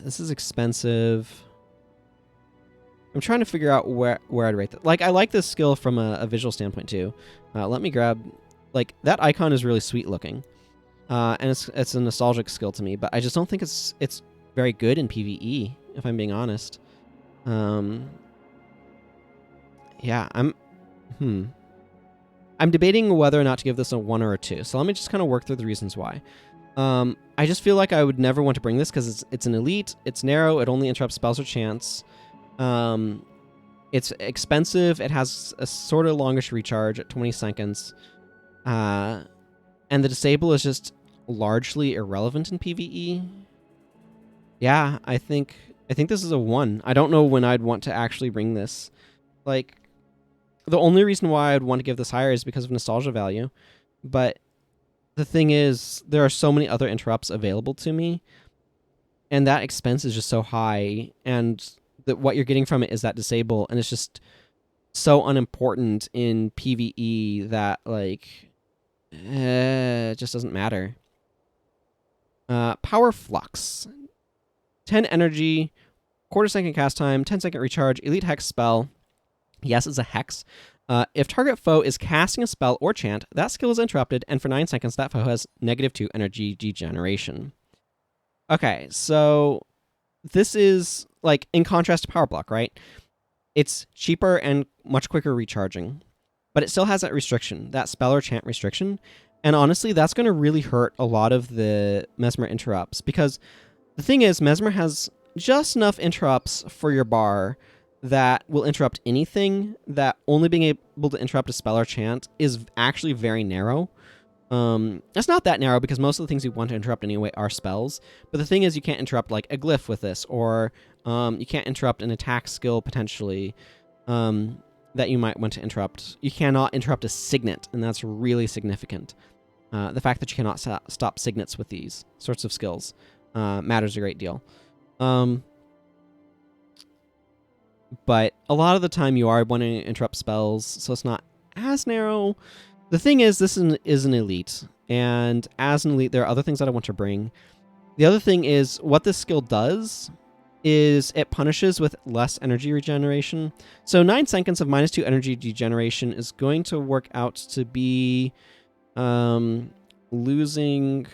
this is expensive. I'm trying to figure out where I'd rate that. Like, I like this skill from a visual standpoint too. Let me grab, like, that icon is really sweet looking, and it's a nostalgic skill to me. But I just don't think it's very good in PvE, if I'm being honest. Yeah, I'm debating whether or not to give this a 1 or a 2. So let me just kind of work through the reasons why. I just feel like I would never want to bring this because it's an elite, it's narrow, it only interrupts spells or chants. It's expensive, it has a sort of longish recharge at 20 seconds. And the disable is just largely irrelevant in PvE. Yeah, I think this is a 1. I don't know when I'd want to actually bring this. Like, the only reason why I'd want to give this higher is because of nostalgia value. But the thing is, there are so many other interrupts available to me, and that expense is just so high, and what you're getting from it is that disable, and it's just so unimportant in PvE that, like, it just doesn't matter. Power Flux. 10 energy, 1/4 second cast time, 10-second recharge, elite hex spell. Yes, it's a hex. If target foe is casting a spell or chant, that skill is interrupted, and for 9 seconds, that foe has -2 energy degeneration. Okay, so this is, like, in contrast to Power Block, right? It's cheaper and much quicker recharging, but it still has that restriction, that spell or chant restriction, and honestly, that's going to really hurt a lot of the Mesmer interrupts, because the thing is, Mesmer has just enough interrupts for your bar that will interrupt anything, that only being able to interrupt a spell or chant is actually very narrow. It's not that narrow because most of the things you want to interrupt anyway are spells, but the thing is you can't interrupt like a glyph with this, or you can't interrupt an attack skill potentially that you might want to interrupt. You cannot interrupt a signet, and that's really significant. The fact that you cannot stop signets with these sorts of skills matters a great deal. But a lot of the time you are wanting to interrupt spells, so it's not as narrow. The thing is, this is an elite, and as an elite, there are other things that I want to bring. The other thing is what this skill does is it punishes with less energy regeneration. So 9 seconds of -2 energy degeneration is going to work out to be losing,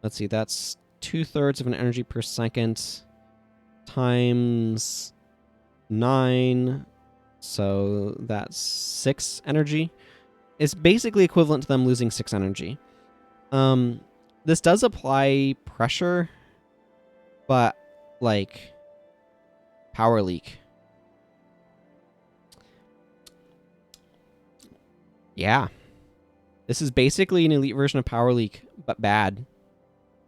let's see, that's 2/3 of an energy per second times 9, so that's 6 energy. It's basically equivalent to them losing 6 energy. This does apply pressure, but like power leak. Yeah. This is basically an elite version of power leak, but bad.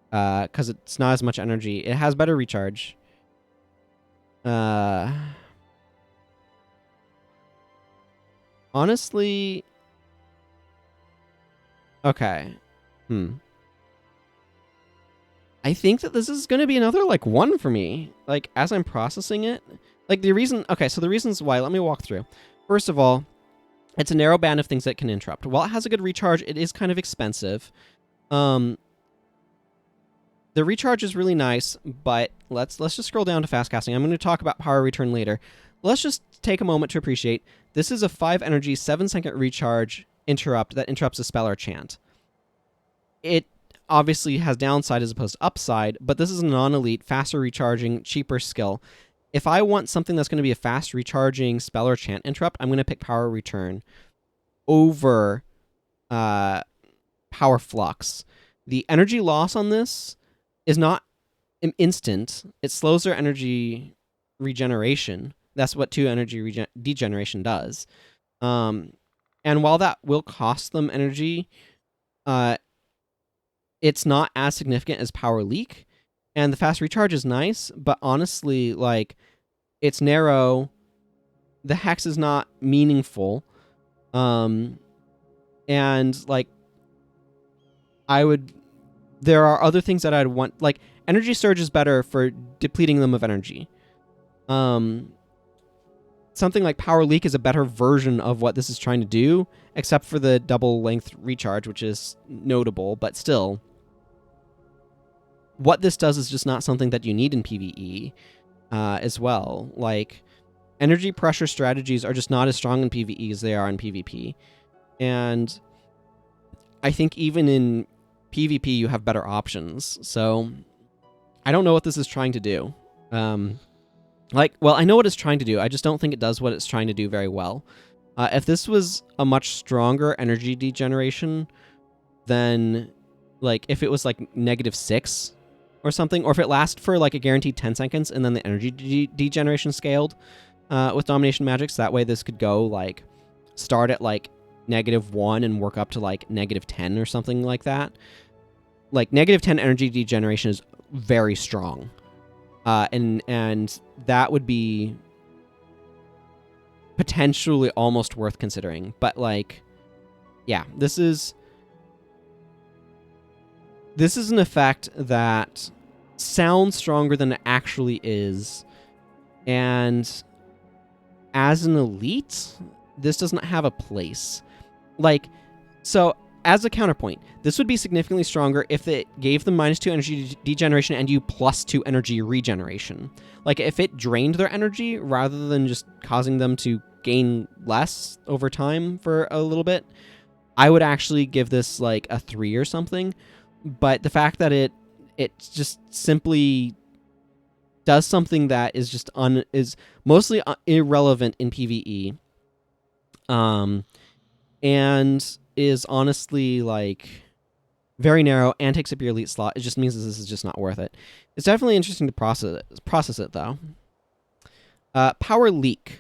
Because it's not as much energy. It has better recharge. Honestly, okay. I think that this is going to be another, like, 1 for me. Like, as I'm processing it. Like, the reason... Okay, so the reasons why, let me walk through. First of all, it's a narrow band of things that can interrupt. While it has a good recharge, it is kind of expensive. The recharge is really nice, but let's just scroll down to fast casting. I'm going to talk about power return later. Let's just take a moment to appreciate. This is a 5 energy, 7-second recharge interrupt that interrupts a spell or chant. It obviously has downside as opposed to upside, but this is a non-elite, faster recharging, cheaper skill. If I want something that's going to be a fast recharging spell or chant interrupt, I'm going to pick power return over power flux. The energy loss on this is not instant. It slows their energy regeneration. That's what 2 energy degeneration does. And while that will cost them energy, it's not as significant as power leak. And the fast recharge is nice, but honestly, like, it's narrow. The hex is not meaningful. And, like, there are other things that I'd want, like, energy surge is better for depleting them of energy. Something like power leak is a better version of what this is trying to do, except for the double length recharge, which is notable, but still. What this does is just not something that you need in PvE as well. Like, energy pressure strategies are just not as strong in PvE as they are in PvP. And I think even in PvP, you have better options. So I don't know what this is trying to do. Well, I know what it's trying to do. I just don't think it does what it's trying to do very well. If this was a much stronger energy degeneration, then, like, if it was, like, -6 or something, or if it lasts for, like, a guaranteed 10 seconds and then the energy degeneration scaled with Domination magics, that way this could go, like, start at, like, -1 and work up to, like, -10 or something like that. Like, -10 energy degeneration is very strong. And that would be potentially almost worth considering. But, like, yeah, this is an effect that sounds stronger than it actually is. And as an elite, this doesn't have a place. Like, so as a counterpoint, this would be significantly stronger if it gave them -2 energy degeneration and you +2 energy regeneration. Like, if it drained their energy rather than just causing them to gain less over time for a little bit, I would actually give this, like, a 3 or something. But the fact that it just simply does something that is just is mostly irrelevant in PvE, and is honestly, like, very narrow and takes up your elite slot, it just means that this is just not worth it. It's definitely interesting to process it though. Power leak.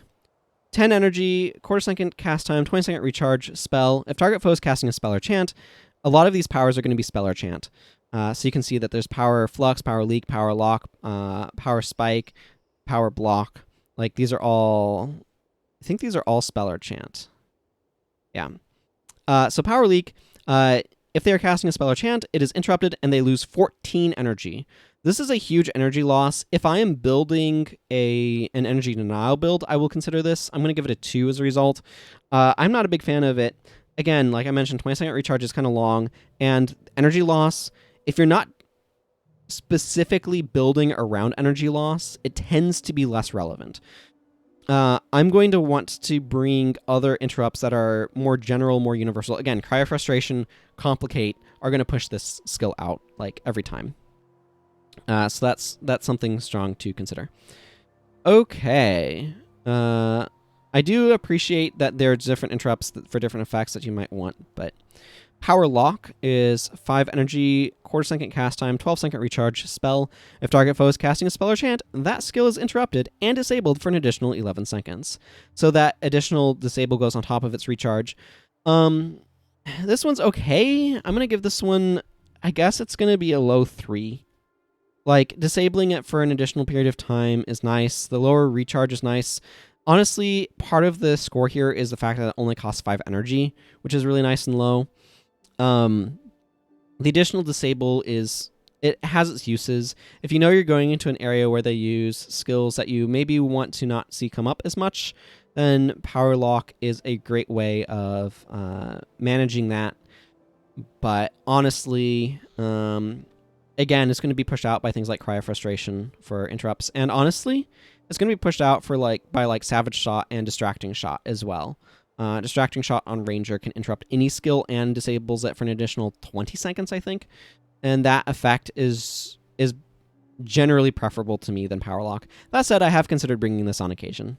10 energy, quarter-second cast time, 20-second recharge spell. If target foe is casting a spell or chant, a lot of these powers are going to be spell or chant. So you can see that there's power flux, power leak, power lock, power spike, power block. Like, these are all... I think these are all spell or chant. Yeah. So power leak, if they are casting a spell or chant, it is interrupted and they lose 14 energy. This is a huge energy loss. If I am building an energy denial build, I will consider this. I'm going to give it a 2 as a result. I'm not a big fan of it. Again, like I mentioned, 20-second recharge is kind of long, and energy loss, if you're not specifically building around energy loss, it tends to be less relevant. I'm going to want to bring other interrupts that are more general, more universal. Again, Cry of Frustration, Complicate are going to push this skill out like every time. So that's something strong to consider. Okay. I do appreciate that there's different interrupts for different effects that you might want, but Power Lock is 5 energy, quarter-second cast time, 12-second recharge spell. If target foe is casting a spell or chant, that skill is interrupted and disabled for an additional 11 seconds. So that additional disable goes on top of its recharge. This one's okay. I'm going to give this one, I guess it's going to be a low 3. Like, disabling it for an additional period of time is nice. The lower recharge is nice. Honestly, part of the score here is the fact that it only costs 5 energy, which is really nice and low. The additional disable it has its uses. If you know you're going into an area where they use skills that you maybe want to not see come up as much, then Power Lock is a great way of managing that. But honestly, again, it's going to be pushed out by things like Cry of Frustration for interrupts. And honestly, it's going to be pushed out for by Savage Shot and Distracting Shot as well. Distracting Shot on Ranger can interrupt any skill and disables it for an additional 20 seconds, I think. And that effect is generally preferable to me than Power Lock. That said, I have considered bringing this on occasion.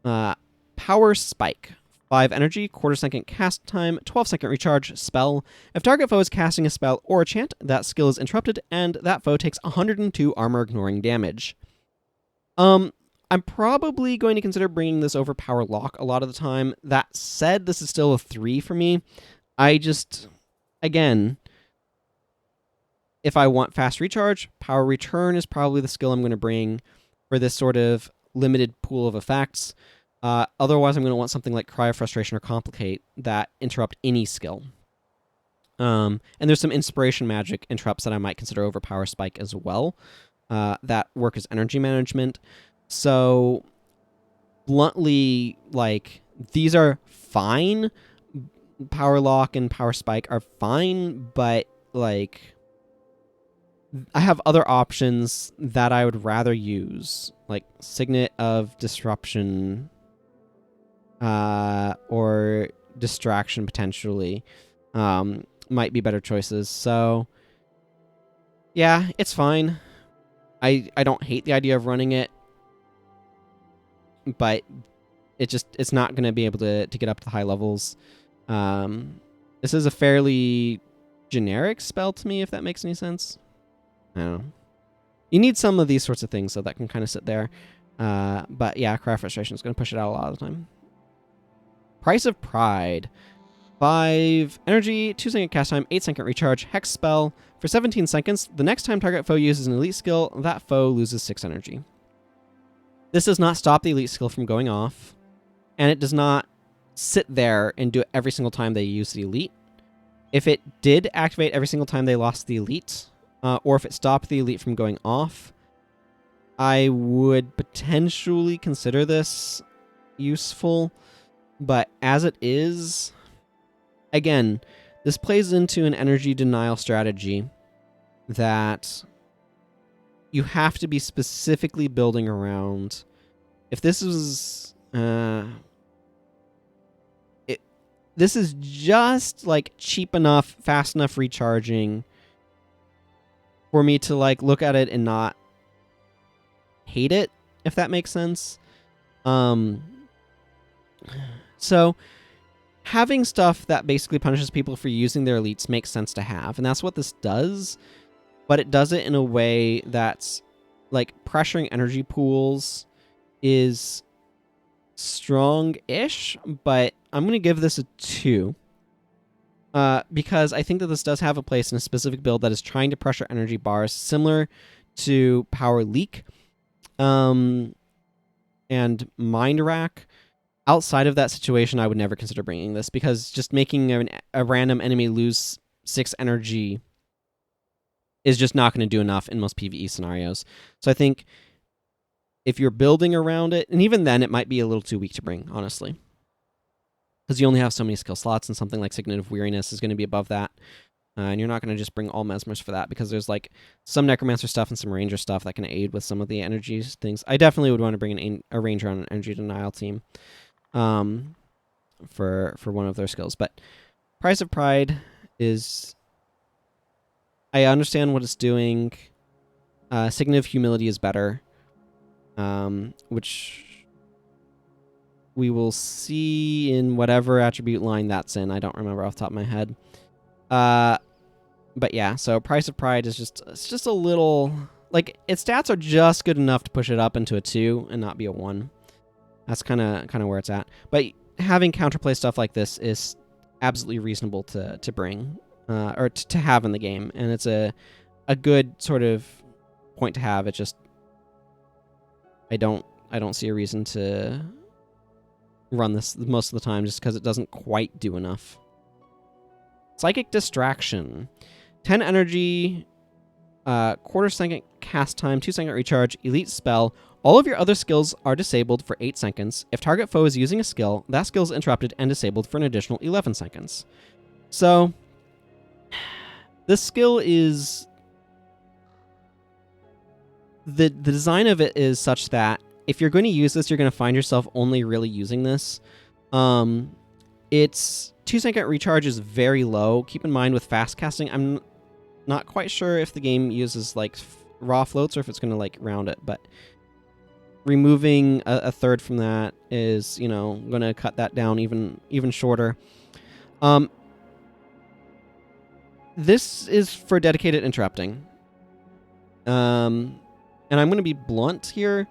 Power Spike. 5 energy, quarter-second cast time, 12-second recharge spell. If target foe is casting a spell or a chant, that skill is interrupted, and that foe takes 102 armor-ignoring damage. I'm probably going to consider bringing this over Power Lock a lot of the time. That said, this is still a 3 for me. Again, if I want fast recharge, Power Return is probably the skill I'm going to bring for this sort of limited pool of effects. Otherwise, I'm going to want something like Cry of Frustration or Complicate that interrupt any skill. And there's some Inspiration Magic interrupts that I might consider over Power Spike as well that work as energy management. So, bluntly, these are fine. Power Lock and Power Spike are fine, but, I have other options that I would rather use, like Signet of Disruption or Distraction, potentially, might be better choices. So, yeah, it's fine. I don't hate the idea of running it, but it's not going to be able to get up to high levels. This is a fairly generic spell to me, if that makes any sense. I don't know. You need some of these sorts of things so that can kind of sit there. But yeah, Cry of Frustration is going to push it out a lot of the time. Price of Pride. 5 energy, 2-second cast time, 8-second recharge, Hex spell. For 17 seconds, the next time target foe uses an elite skill, that foe loses 6 energy. This does not stop the elite skill from going off, and it does not sit there and do it every single time they use the elite. If it did activate every single time they lost the elite, or if it stopped the elite from going off, I would potentially consider this useful. But as it is, again, this plays into an energy denial strategy that you have to be specifically building around. If this was... this is just, cheap enough, fast enough recharging for me to, look at it and not hate it, if that makes sense. So, having stuff that basically punishes people for using their elites makes sense to have, and that's what this does, but it does it in a way that's, pressuring energy pools is strong-ish, but I'm going to give this a 2. Because I think that this does have a place in a specific build that is trying to pressure energy bars, similar to Power Leak and Mind Rack. Outside of that situation, I would never consider bringing this, because just making a random enemy lose 6 energy is just not going to do enough in most PvE scenarios. So I think if you're building around it, and even then it might be a little too weak to bring, honestly, because you only have so many skill slots, and something like Signet of Weariness is going to be above that. And you're not going to just bring all Mesmers for that, because there's like some Necromancer stuff and some Ranger stuff that can aid with some of the energy things. I definitely would want to bring a Ranger on an Energy Denial team for one of their skills. But Price of Pride is... I understand what it's doing. Signet of Humility is better, which we will see in whatever attribute line that's in. I don't remember off the top of my head. But yeah, so Price of Pride is just a little... Like, its stats are just good enough to push it up into a 2 and not be a 1. That's kind of where it's at. But having counterplay stuff like this is absolutely reasonable to bring, or to have in the game. And it's a good sort of point to have. It's just... I don't see a reason to run this most of the time, just because it doesn't quite do enough. Psychic Distraction. 10 energy, quarter second cast time, 2 second recharge, elite spell. All of your other skills are disabled for 8 seconds. If target foe is using a skill, that skill is interrupted and disabled for an additional 11 seconds. So, this skill is... The design of it is such that if you're going to use this, you're going to find yourself only really using this. Its 2 second recharge is very low. Keep in mind with fast casting, I'm not quite sure if the game uses like raw floats or if it's going to like round it, but removing a third from that is, you know, going to cut that down even shorter. This is for dedicated interrupting. And I'm going to be blunt here.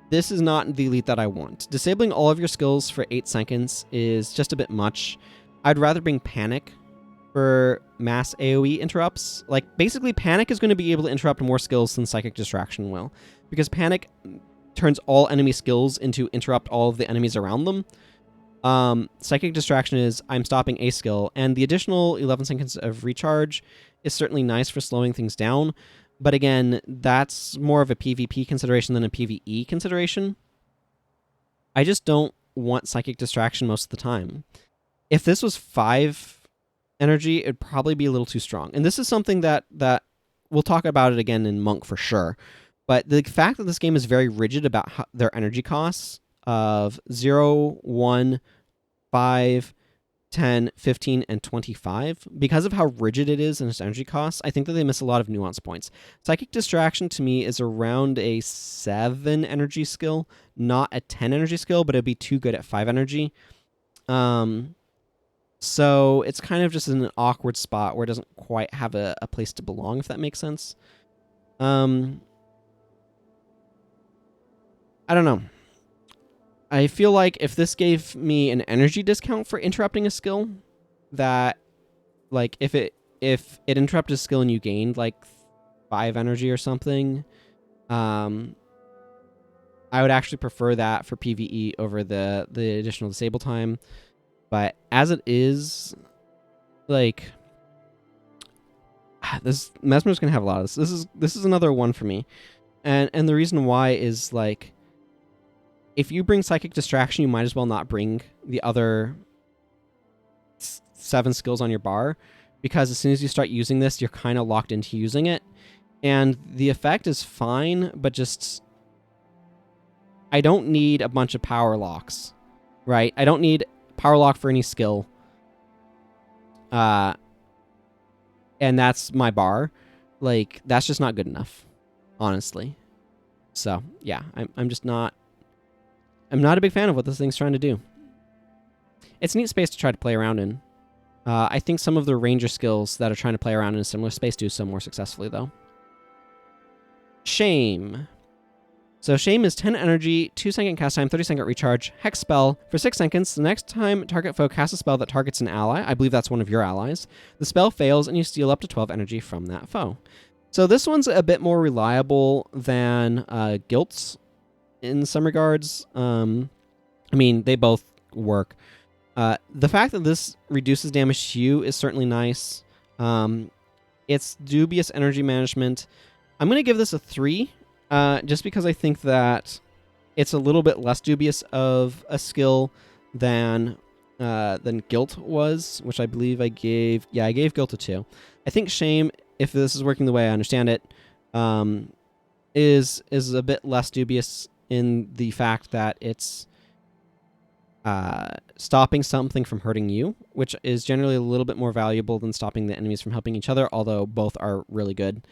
This is not the elite that I want. Disabling all of your skills for 8 seconds is just a bit much. I'd rather bring Panic for mass AoE interrupts. Like, basically, Panic is going to be able to interrupt more skills than Psychic Distraction will, because Panic turns all enemy skills into interrupt all of the enemies around them. Psychic Distraction is, I'm stopping a skill, and the additional 11 seconds of recharge is certainly nice for slowing things down. But again, that's more of a PvP consideration than a PvE consideration. I just don't want Psychic Distraction most of the time. If this was 5 energy, it'd probably be a little too strong. And this is something that we'll talk about it again in Monk for sure. But the fact that this game is very rigid about their energy costs of 0, 1, 5, 10, 15, and 25, because of how rigid it is in its energy costs, I think that they miss a lot of nuance points. Psychic Distraction, to me, is around a 7 energy skill, not a 10 energy skill, but it'd be too good at 5 energy. So it's kind of just in an awkward spot where it doesn't quite have a place to belong, if that makes sense. I don't know. I feel like if this gave me an energy discount for interrupting a skill, that, like, if it interrupted a skill and you gained, like, 5 energy or something, I would actually prefer that for PvE over the additional disable time. But as it is, like, this Mesmer's gonna have a lot of this. This is another one for me, and the reason why is, like, if you bring Psychic Distraction, you might as well not bring the other 7 skills on your bar, because as soon as you start using this, you're kind of locked into using it. And the effect is fine, but just... I don't need a bunch of power locks, right? I don't need power lock for any skill. And that's my bar. Like, that's just not good enough, honestly. So, yeah, I'm just not... I'm not a big fan of what this thing's trying to do. It's a neat space to try to play around in. I think some of the Ranger skills that are trying to play around in a similar space do so more successfully, though. Shame. So Shame is 10 energy, 2 second cast time, 30 second recharge, hex spell for 6 seconds. The next time target foe casts a spell that targets an ally, I believe that's one of your allies, the spell fails and you steal up to 12 energy from that foe. So this one's a bit more reliable than Guilt's in some regards. I mean, they both work. The fact that this reduces damage to you is certainly nice. It's dubious energy management. I'm going to give this a 3, just because I think that it's a little bit less dubious of a skill than than guilt was, which I believe I gave. Yeah, I gave guilt a 2. I think shame, if this is working the way I understand it, is a bit less dubious in the fact that it's stopping something from hurting you, which is generally a little bit more valuable than stopping the enemies from helping each other, although both are really good.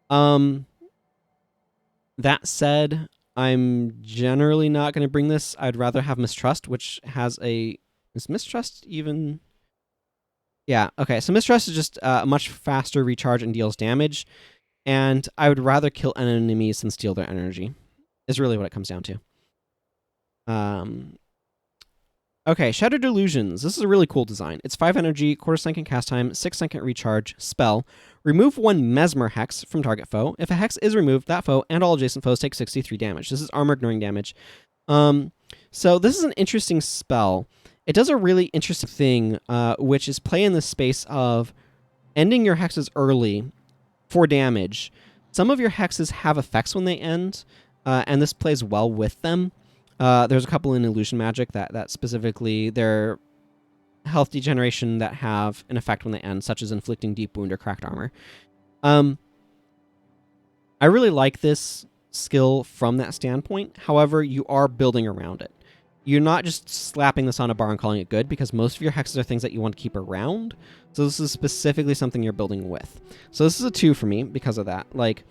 That said, I'm generally not going to bring this. I'd rather have Mistrust, which has a... Is Mistrust even... Yeah, okay. So Mistrust is just a much faster recharge and deals damage, and I would rather kill enemies than steal their energy, is really what it comes down to. Okay, Shattered Illusions. This is a really cool design. It's 5 energy, quarter second cast time, 6-second recharge, spell. Remove 1 Mesmer hex from target foe. If a hex is removed, that foe and all adjacent foes take 63 damage. This is armor ignoring damage. So this is an interesting spell. It does a really interesting thing, which is play in the space of ending your hexes early for damage. Some of your hexes have effects when they end, and this plays well with them. There's a couple in illusion magic that specifically they're health degeneration that have an effect when they end, such as inflicting deep wound or cracked armor. I really like this skill from that standpoint. However, you are building around it. You're not just slapping this on a bar and calling it good, because most of your hexes are things that you want to keep around. So this is specifically something you're building with. So this is a 2 for me because of that. Like,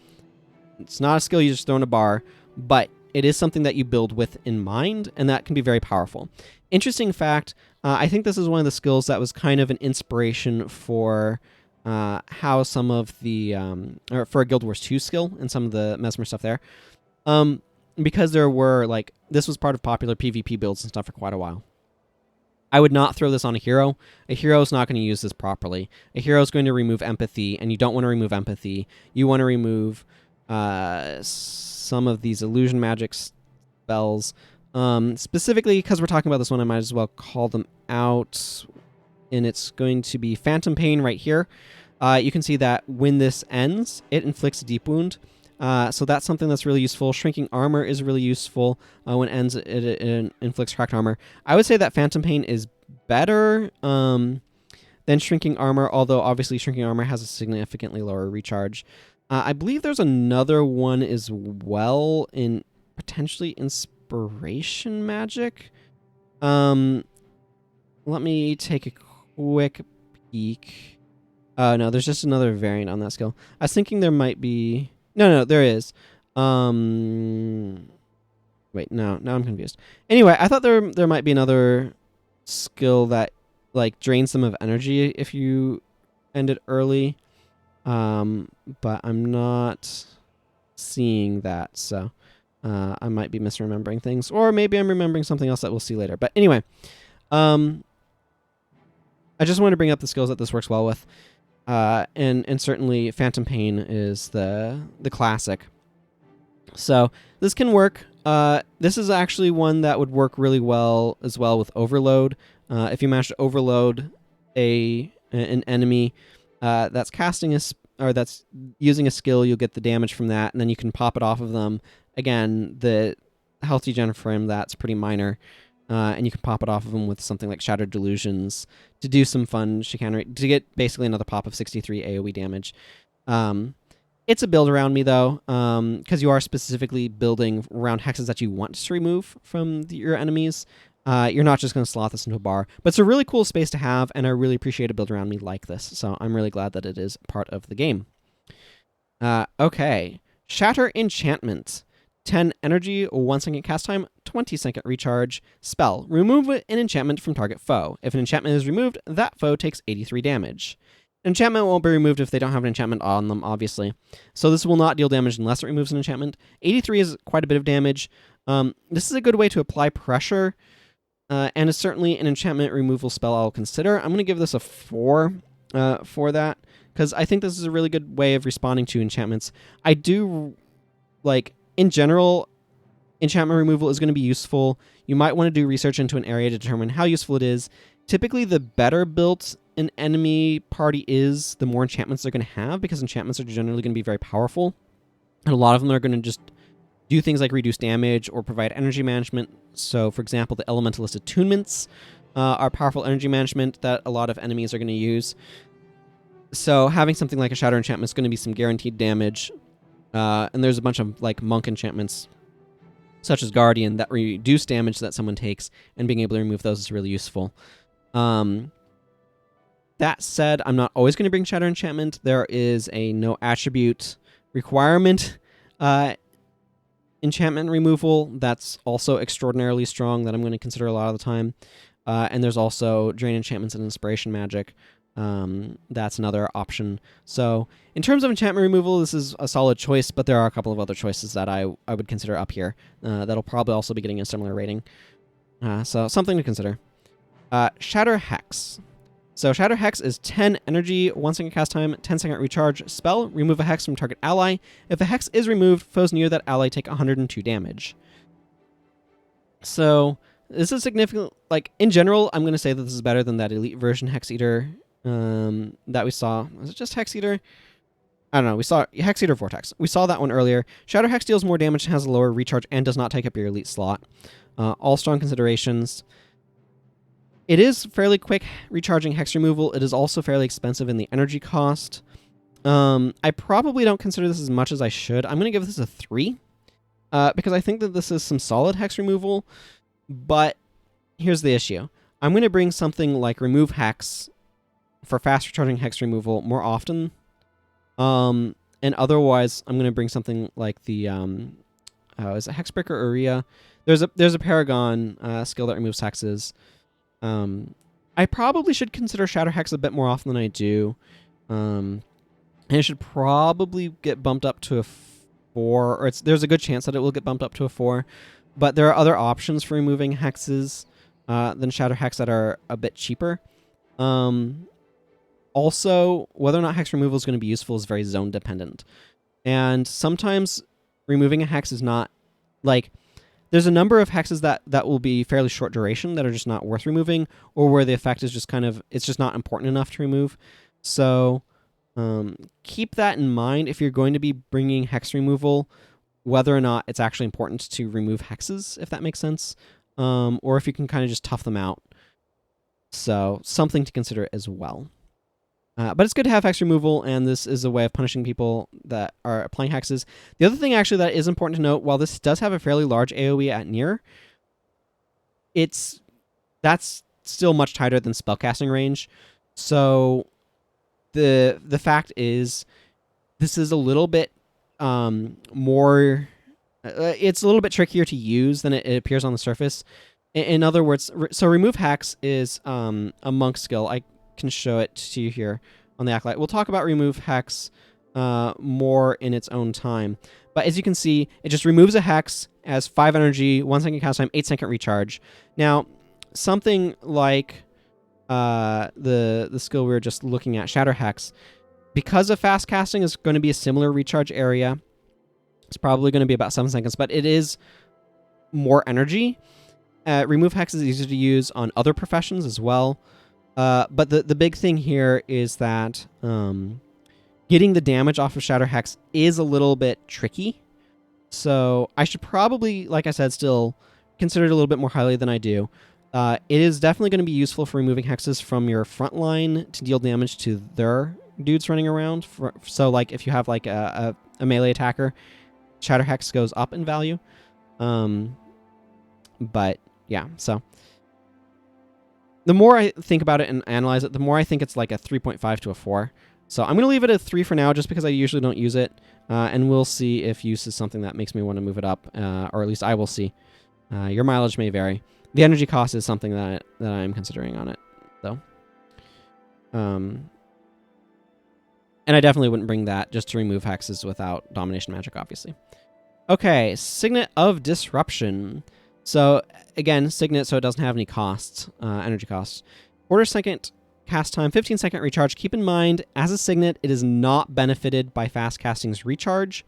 it's not a skill you just throw in a bar, but it is something that you build with in mind, and that can be very powerful. Interesting fact, I think this is one of the skills that was kind of an inspiration for how some of the, or for a Guild Wars 2 skill and some of the Mesmer stuff there. Because there were, like, this was part of popular PvP builds and stuff for quite a while. I would not throw this on a hero. A hero is not going to use this properly. A hero is going to remove empathy, and you don't want to remove empathy. You want to remove some of these illusion magic spells. Specifically, because we're talking about this one, I might as well call them out. And it's going to be Phantom Pain right here. You can see that when this ends, it inflicts a deep wound. So that's something that's really useful. Shrinking Armor is really useful. When it ends, it inflicts cracked armor. I would say that Phantom Pain is better than Shrinking Armor, although obviously Shrinking Armor has a significantly lower recharge. I believe there's another one as well in potentially Inspiration Magic. Let me take a quick peek. No, there's just another variant on that skill. I was thinking there might be... No, there is. Wait, no, now I'm confused. Anyway, I thought there might be another skill that, like, drains them of energy if you end it early. But I'm not seeing that, so I might be misremembering things, or maybe I'm remembering something else that we'll see later. But anyway, I just wanted to bring up the skills that this works well with, and certainly Phantom Pain is the classic. So this can work. This is actually one that would work really well as well with Overload. If you manage to overload an enemy that's casting that's using a skill, you'll get the damage from that, and then you can pop it off of them. Again, the health degen from that's pretty minor, and you can pop it off of them with something like Shattered Delusions to do some fun chicanery, to get basically another pop of 63 AoE damage. It's a build around me, though, because you are specifically building around hexes that you want to remove from your enemies. You're not just going to slot this into a bar. But it's a really cool space to have, and I really appreciate a build around me like this. So I'm really glad that it is part of the game. Okay. Shatter Enchantment. 10 energy, 1 second cast time, 20 second recharge. Spell. Remove an enchantment from target foe. If an enchantment is removed, that foe takes 83 damage. An enchantment won't be removed if they don't have an enchantment on them, obviously. So this will not deal damage unless it removes an enchantment. 83 is quite a bit of damage. This is a good way to apply pressure, and is certainly an enchantment removal spell I'll consider. I'm going to give this a 4 for that, because I think this is a really good way of responding to enchantments. I do, like, in general, enchantment removal is going to be useful. You might want to do research into an area to determine how useful it is. Typically, the better built an enemy party is, the more enchantments they're going to have, because enchantments are generally going to be very powerful. And a lot of them are going to just do things like reduce damage or provide energy management. So, for example, the Elementalist Attunements are powerful energy management that a lot of enemies are going to use. So having something like a Shatter enchantment is going to be some guaranteed damage. And there's a bunch of like monk enchantments, such as Guardian, that reduce damage that someone takes, and being able to remove those is really useful. That said, I'm not always going to bring Shatter enchantment. There is a no attribute requirement enchantment removal that's also extraordinarily strong that I'm going to consider a lot of the time. And there's also Drain enchantments and Inspiration magic. That's another option. So in terms of enchantment removal, this is a solid choice, but there are a couple of other choices that I would consider up here that'll probably also be getting a similar rating. So something to consider. Shatter Hex. So Shatter Hex is 10 energy, 1 second cast time, 10-second recharge spell. Remove a hex from target ally. If a hex is removed, foes near that ally take 102 damage. So this is significant. Like in general, I'm going to say that this is better than that elite version Hex Eater that we saw. Was it just Hex Eater? I don't know. We saw Hex Eater Vortex. We saw that one earlier. Shatter Hex deals more damage, has a lower recharge, and does not take up your elite slot. All strong considerations. It is fairly quick recharging hex removal. It is also fairly expensive in the energy cost. I probably don't consider this as much as I should. I'm going to give this a 3 because I think that this is some solid hex removal. But here's the issue. I'm going to bring something like Remove Hex for fast recharging hex removal more often. And otherwise, I'm going to bring something like the... is it Hexbreaker or Uria? There's a Paragon skill that removes hexes. I probably should consider Shatter Hex a bit more often than I do. And it should probably get bumped up to a 4, or there's a good chance that it will get bumped up to a 4. But there are other options for removing hexes than Shatter Hex that are a bit cheaper. Also, whether or not hex removal is going to be useful is very zone dependent. And sometimes removing a hex is not like... There's a number of hexes that will be fairly short duration that are just not worth removing, or where the effect is just kind of, it's just not important enough to remove. So keep that in mind if you're going to be bringing hex removal, whether or not it's actually important to remove hexes, if that makes sense, or if you can kind of just tough them out. So something to consider as well. But it's good to have hex removal, and this is a way of punishing people that are applying hexes. The other thing, actually, that is important to note, while this does have a fairly large AoE at near, that's still much tighter than spellcasting range. So the fact is, this is a little bit more... it's a little bit trickier to use than it appears on the surface. In other words, so Remove Hex is a monk skill. I can show it to you here on the Acolyte. We'll talk about Remove Hex more in its own time. But as you can see, it just removes a hex as 5 energy, 1 second cast time, 8-second recharge. Now, something like the skill we were just looking at, Shatter Hex, because of fast casting is going to be a similar recharge area. It's probably going to be about 7 seconds, but it is more energy. Remove Hex is easy to use on other professions as well. But the big thing here is that getting the damage off of Shatter Hex is a little bit tricky. So I should probably, like I said, still consider it a little bit more highly than I do. It is definitely going to be useful for removing hexes from your front line to deal damage to their dudes running around. So like if you have like a melee attacker, Shatter Hex goes up in value. But yeah, so... The more I think about it and analyze it, the more I think it's like a 3.5 to a 4. So I'm going to leave it at 3 for now, just because I usually don't use it. And we'll see if use is something that makes me want to move it up, or at least I will see. Your mileage may vary. The energy cost is something that I'm considering on it, though. And I definitely wouldn't bring that just to remove hexes without Domination magic, obviously. Okay, Signet of Disruption. So, again, Signet, so it doesn't have any costs, energy costs. Quarter second cast time, 15-second recharge. Keep in mind, as a Signet, it is not benefited by fast casting's recharge.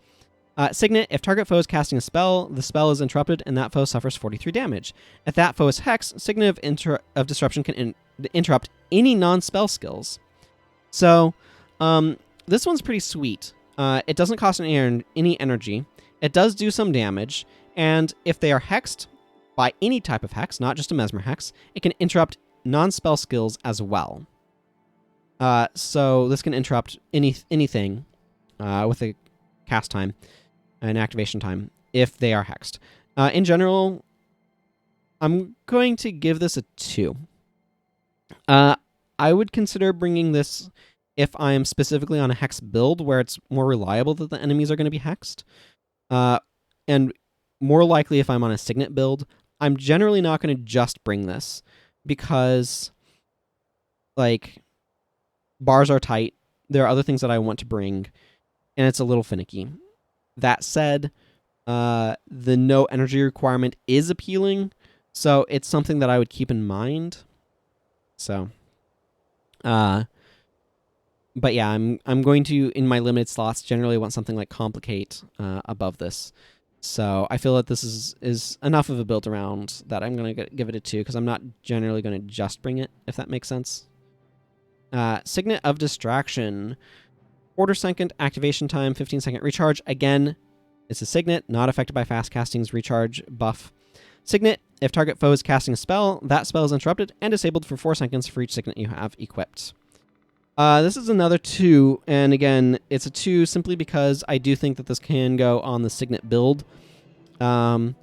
Signet, if target foe is casting a spell, the spell is interrupted, and that foe suffers 43 damage. If that foe is Hex, Signet of Disruption can interrupt any non-spell skills. So, this one's pretty sweet. It doesn't cost any energy. It does do some damage, and if they are hexed by any type of hex, not just a Mesmer hex, it can interrupt non-spell skills as well. So this can interrupt anything with a cast time and activation time if they are hexed. In general, I'm going to give this a 2. I would consider bringing this if I'm specifically on a hex build where it's more reliable that the enemies are going to be hexed. And more likely if I'm on a Signet build. I'm generally not going to just bring this because, like, bars are tight. There are other things that I want to bring, and it's a little finicky. That said, the no energy requirement is appealing, so it's something that I would keep in mind. So, but yeah, I'm going to, in my limited slots, generally want something like Complicate above this. So I feel that this is enough of a build around that I'm going to give it a 2, because I'm not generally going to just bring it, if that makes sense. Signet of Distraction. Quarter second activation time, 15-second recharge. Again, it's a Signet, not affected by fast casting's recharge buff. Signet, if target foe is casting a spell, that spell is interrupted and disabled for 4 seconds for each Signet you have equipped. This is another 2, and again, it's a 2 simply because I do think that this can go on the Signet build. The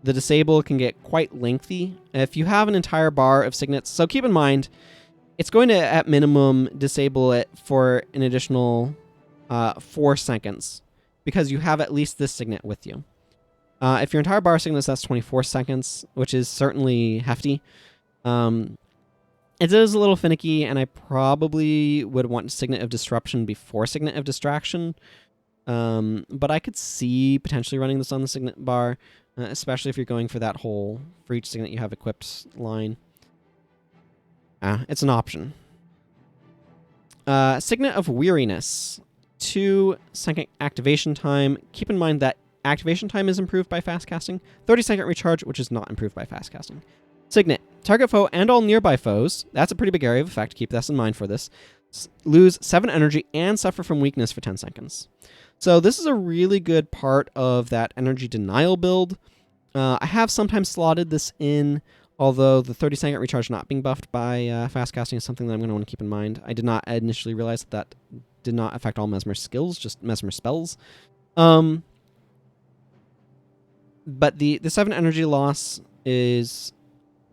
disable can get quite lengthy. If you have an entire bar of Signets, so keep in mind, it's going to, at minimum, disable it for an additional 4 seconds, because you have at least this Signet with you. If your entire bar of Signets, that's 24 seconds, which is certainly hefty. It is a little finicky, and I probably would want Signet of Disruption before Signet of Distraction. But I could see potentially running this on the Signet bar, especially if you're going for that whole, for each Signet you have equipped line. It's an option. Signet of Weariness. 2-second activation time. Keep in mind that activation time is improved by fast casting. 30-second recharge, which is not improved by fast casting. Signet. Target foe and all nearby foes, that's a pretty big area of effect, keep this in mind for this, lose 7 energy and suffer from weakness for 10 seconds. So this is a really good part of that energy denial build. I have sometimes slotted this in, although the 30-second recharge not being buffed by fast casting is something that I'm going to want to keep in mind. I did not initially realize that did not affect all Mesmer skills, just Mesmer spells. But the 7 energy loss is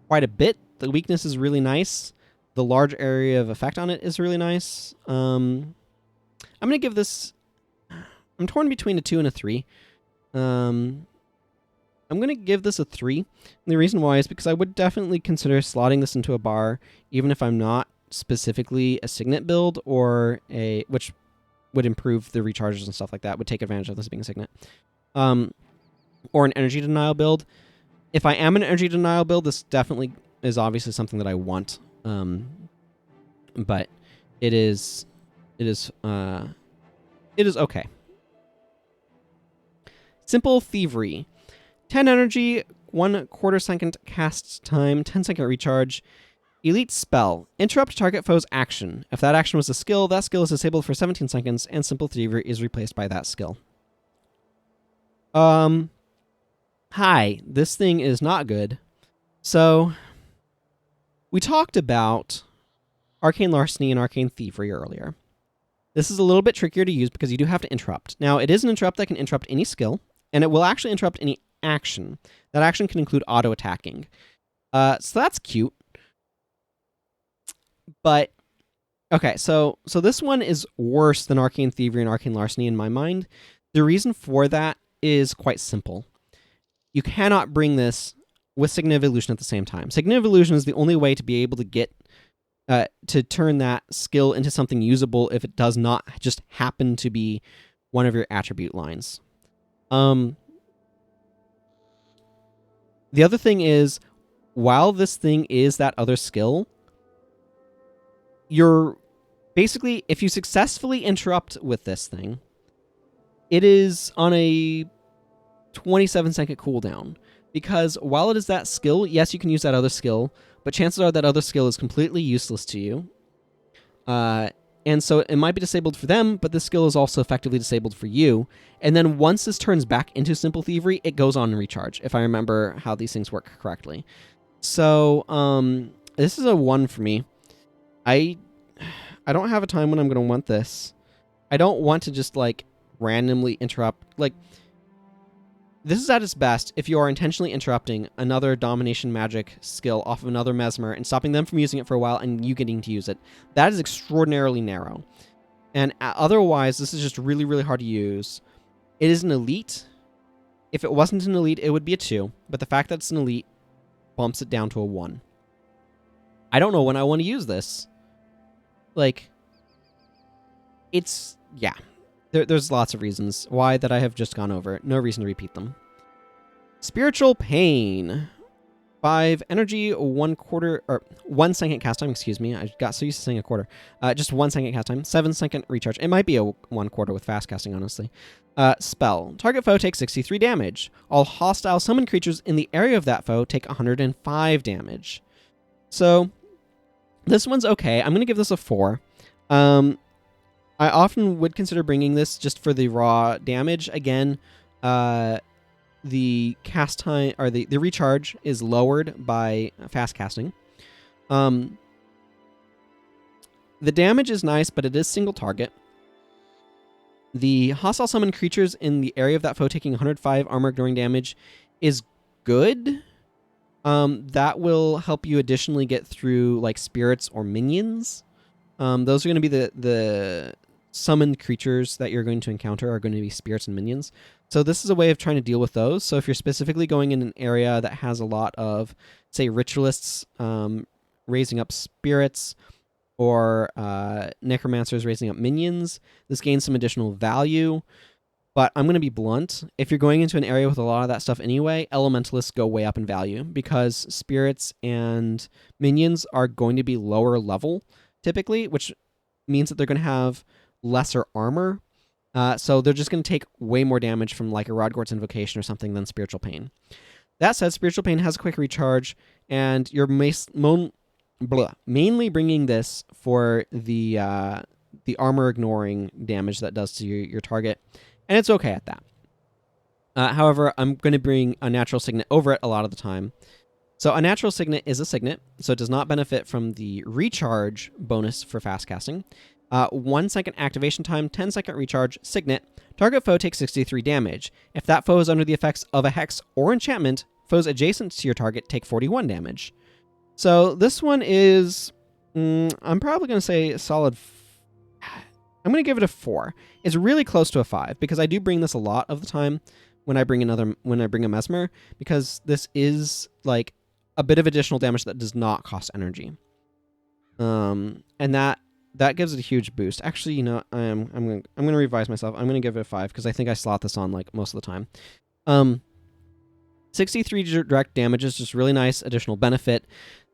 quite a bit. The weakness is really nice. The large area of effect on it is really nice. I'm going to give this... I'm torn between a 2 and a 3. I'm going to give this a 3. And the reason why is because I would definitely consider slotting this into a bar, even if I'm not specifically a Signet build, or which would improve the recharges and stuff like that, would take advantage of this being a Signet. Or an energy denial build. If I am an energy denial build, this definitely is obviously something that I want. But it is okay. Simple Thievery. 10 energy, 1/4 second cast time, 10-second recharge. Elite Spell. Interrupt target foe's action. If that action was a skill, that skill is disabled for 17 seconds, and Simple Thievery is replaced by that skill. Hi, this thing is not good. So, we talked about Arcane Larceny and Arcane Thievery earlier. This is a little bit trickier to use because you do have to interrupt. Now, it is an interrupt that can interrupt any skill, and it will actually interrupt any action. That action can include auto-attacking. So that's cute. But, okay, so this one is worse than Arcane Thievery and Arcane Larceny in my mind. The reason for that is quite simple. You cannot bring this with Signet of Illusion at the same time. Signet of Illusion is the only way to be able to get to turn that skill into something usable if it does not just happen to be one of your attribute lines. The other thing is, while this thing is that other skill, you're basically, if you successfully interrupt with this thing, it is on a 27-second cooldown. Because while it is that skill, yes, you can use that other skill, but chances are that other skill is completely useless to you. And so it might be disabled for them, but this skill is also effectively disabled for you. And then once this turns back into Simple Thievery, it goes on recharge, if I remember how these things work correctly. So This is a 1 for me. I don't have a time when I'm going to want this. I don't want to just, like, randomly interrupt. Like, this is at its best if you are intentionally interrupting another domination magic skill off of another Mesmer and stopping them from using it for a while and you getting to use it. That is extraordinarily narrow. And otherwise, this is just really, really hard to use. It is an elite. If it wasn't an elite, it would be a 2. But the fact that it's an elite bumps it down to a 1. I don't know when I want to use this. Like, it's... yeah. There's lots of reasons why that I have just gone over. No reason to repeat them. Spiritual Pain. 5 energy, 1 second cast time, excuse me. I got so used to saying a quarter. Just 1 second cast time, 7 second recharge. It might be a 1 quarter with fast casting, honestly. Spell. Target foe takes 63 damage. All hostile summoned creatures in the area of that foe take 105 damage. So, this one's okay. I'm going to give this a 4. I often would consider bringing this just for the raw damage. Again, the cast time or the recharge is lowered by fast casting. The damage is nice, but it is single target. The hostile summon creatures in the area of that foe taking 105 armor ignoring damage is good. That will help you additionally get through like spirits or minions. Those are going to be the summoned creatures that you're going to encounter are going to be spirits and minions. So this is a way of trying to deal with those. So if you're specifically going in an area that has a lot of, say, ritualists raising up spirits or necromancers raising up minions, this gains some additional value. But I'm going to be blunt. If you're going into an area with a lot of that stuff anyway, elementalists go way up in value because spirits and minions are going to be lower level typically, which means that they're going to have lesser armor. So they're just going to take way more damage from like a Rodgort's Invocation or something than Spiritual Pain. That said, Spiritual Pain has a quick recharge, and you're mainly bringing this for the armor ignoring damage that does to your target, and it's okay at that. However, I'm going to bring a Natural Signet over it a lot of the time. So a Natural Signet is a Signet, so it does not benefit from the recharge bonus for fast casting. 1 second activation time, 10 second recharge, Signet. Target foe takes 63 damage. If that foe is under the effects of a hex or enchantment, foes adjacent to your target take 41 damage. So this one is, I'm probably going to say a solid, I'm going to give it a 4. It's really close to a 5 because I do bring this a lot of the time when I bring a Mesmer, because this is like a bit of additional damage that does not cost energy. And that gives it a huge boost. Actually, you know, I'm gonna revise myself. I'm gonna give it a 5 because I think I slot this on like most of the time. 63 direct damage is just really nice additional benefit.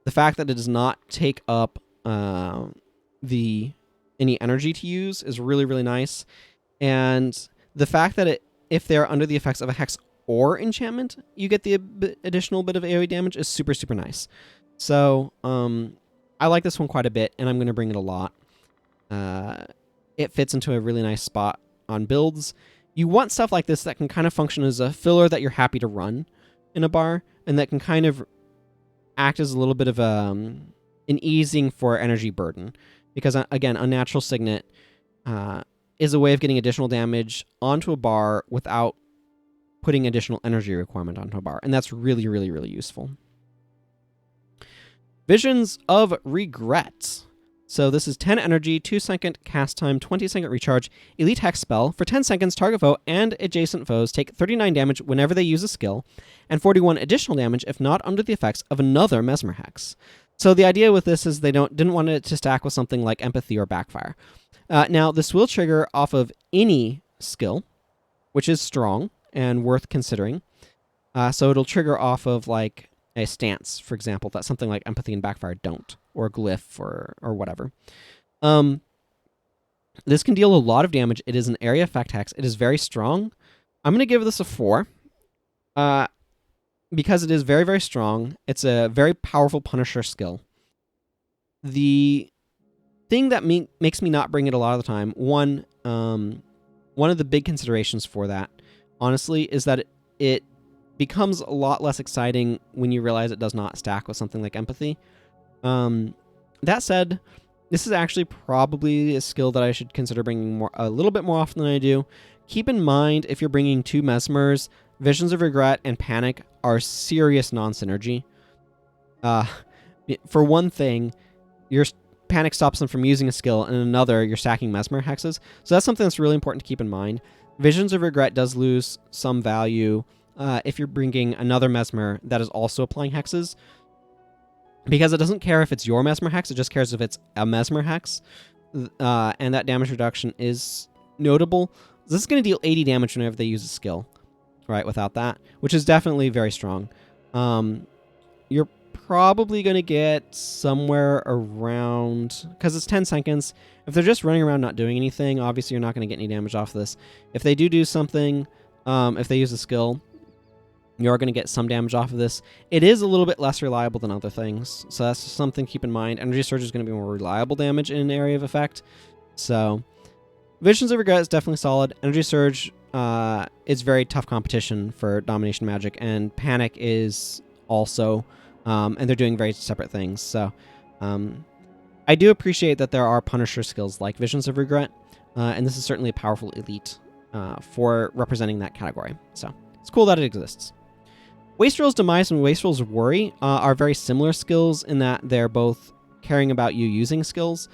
The fact that it does not take up any energy to use is really, really nice. And the fact that if they're under the effects of a hex or enchantment, you get the additional bit of AoE damage is super, super nice. So I like this one quite a bit, and I'm going to bring it a lot. It fits into a really nice spot on builds. You want stuff like this that can kind of function as a filler that you're happy to run in a bar, and that can kind of act as a little bit of an easing for energy burden. Because, again, Unnatural Signet is a way of getting additional damage onto a bar without putting additional energy requirement onto a bar. And that's really, really, really useful. Visions of Regret. So this is 10 energy, 2 second cast time, 20 second recharge, elite hex spell. For 10 seconds, target foe and adjacent foes take 39 damage whenever they use a skill, and 41 additional damage if not under the effects of another Mesmer hex. So the idea with this is they didn't want it to stack with something like Empathy or Backfire. Now, this will trigger off of any skill, which is strong and worth considering. So it'll trigger off of like a stance, for example, that something like Empathy and Backfire don't, or Glyph or whatever. This can deal a lot of damage. It is an area effect hex. It is very strong. I'm going to give this a 4 because it is very, very strong. It's a very powerful Punisher skill. The thing that makes me not bring it a lot of the time, one of the big considerations for that, honestly, is that it becomes a lot less exciting when you realize it does not stack with something like Empathy. That said, this is actually probably a skill that I should consider bringing a little bit more often than I do. Keep in mind, if you're bringing 2 Mesmers, Visions of Regret and Panic are serious non-synergy. For one thing, your Panic stops them from using a skill, and another, you're stacking Mesmer hexes. So that's something that's really important to keep in mind. Visions of Regret does lose some value if you're bringing another Mesmer that is also applying hexes, because it doesn't care if it's your Mesmer hex, it just cares if it's a Mesmer hex, and that damage reduction is notable. This is going to deal 80 damage whenever they use a skill, right, without that, which is definitely very strong. You're probably going to get somewhere around, because it's 10 seconds, if they're just running around not doing anything, obviously you're not going to get any damage off of this. If they do something, if they use a skill, you are going to get some damage off of this. It is a little bit less reliable than other things, so that's something to keep in mind. Energy Surge is going to be more reliable damage in an area of effect. So Visions of Regret is definitely solid. Energy Surge is very tough competition for Domination Magic, and Panic is also, and they're doing very separate things. So I do appreciate that there are Punisher skills like Visions of Regret, and this is certainly a powerful elite for representing that category. So it's cool that it exists. Wastrel's Demise and Wastrel's Worry are very similar skills in that they're both caring about you using skills.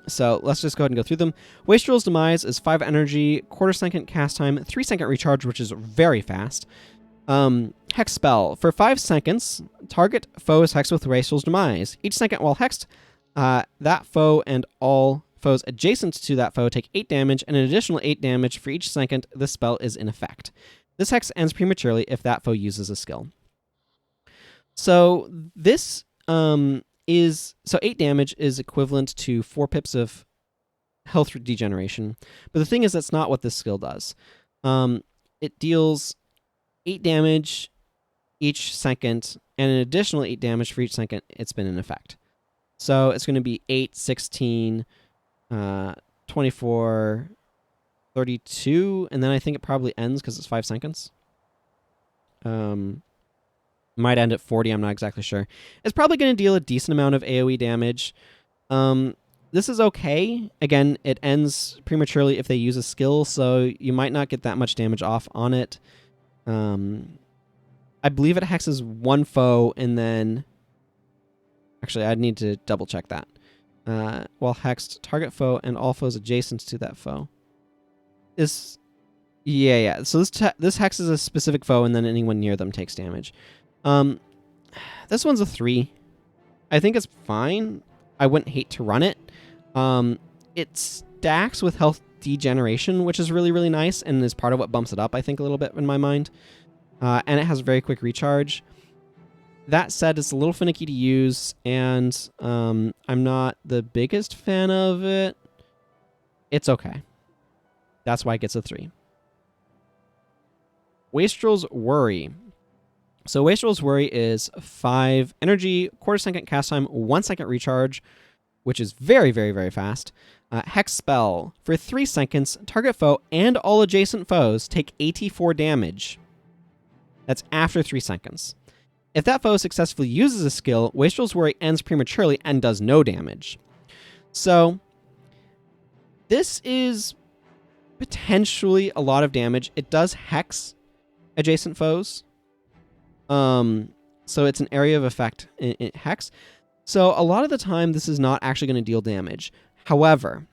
So let's just go ahead and go through them. Wastrel's Demise is 5 energy, quarter-second cast time, 3-second recharge, which is very fast. Hex Spell. For 5 seconds, target foe is hexed with Wastrel's Demise. Each second while hexed, that foe and all foes adjacent to that foe take 8 damage, and an additional 8 damage for each second this spell is in effect. This hex ends prematurely if that foe uses a skill. So this so 8 damage is equivalent to 4 pips of health degeneration. But the thing is, that's not what this skill does. It deals 8 damage each second, and an additional 8 damage for each second it's been in effect. So it's going to be 8, 16, 24, 32, and then I think it probably ends because it's 5 seconds. Might end at 40, I'm not exactly sure. It's probably going to deal a decent amount of AoE damage. This is okay. Again, it ends prematurely if they use a skill, so you might not get that much damage off on it. I believe it hexes 1 foe, and then... Actually, I'd need to double check that. While hexed, target foe and all foes adjacent to that foe. Yeah. So this hexes a specific foe, and then anyone near them takes damage. This one's a 3. I think it's fine. I wouldn't hate to run it. It stacks with health degeneration, which is really, really nice, and is part of what bumps it up, I think, a little bit in my mind. And it has very quick recharge. That said, it's a little finicky to use, and I'm not the biggest fan of it. It's okay. That's why it gets a 3. Wastrel's Worry. So Wastrel's Worry is 5 energy, quarter-second cast time, 1-second recharge, which is very, very, very fast. Hex Spell. For 3 seconds, target foe and all adjacent foes take 84 damage. That's after 3 seconds. If that foe successfully uses a skill, Wastrel's Worry ends prematurely and does no damage. So this is potentially a lot of damage. It does hex adjacent foes. So it's an area of effect in hex. So a lot of the time, this is not actually going to deal damage. However,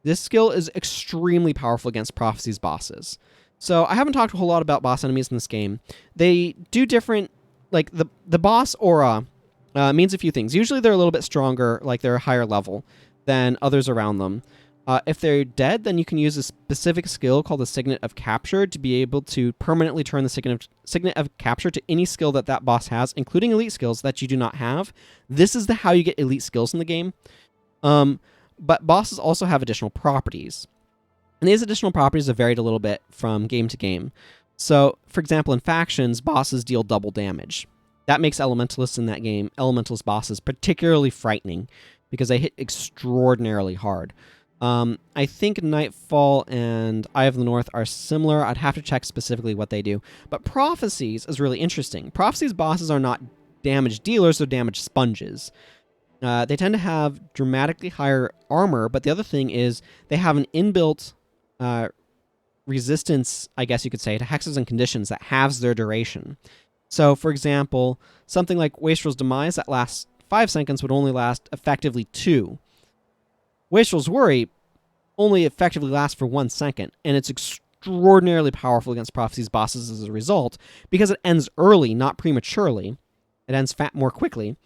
this skill is extremely powerful against Prophecy's bosses. So I haven't talked a whole lot about boss enemies in this game. They do different, like the boss aura means a few things. Usually they're a little bit stronger, like they're a higher level than others around them. If they're dead, then you can use a specific skill called the Signet of Capture to be able to permanently turn the Signet of Capture to any skill that boss has, including elite skills that you do not have. This is how you get elite skills in the game. But bosses also have additional properties. And these additional properties have varied a little bit from game to game. So, for example, in factions, bosses deal double damage. That makes elementalists in that game, elementalist bosses, particularly frightening because they hit extraordinarily hard. I think Nightfall and Eye of the North are similar. I'd have to check specifically what they do. But Prophecies is really interesting. Prophecies bosses are not damage dealers, they're damage sponges. They tend to have dramatically higher armor, but the other thing is they have an inbuilt resistance, I guess you could say, to hexes and conditions that halves their duration. So, for example, something like Wastrel's Demise that lasts 5 seconds would only last effectively 2. Wastrel's Worry only effectively lasts for 1 second, and it's extraordinarily powerful against Prophecy's bosses as a result, because it ends early, not prematurely. It ends more quickly.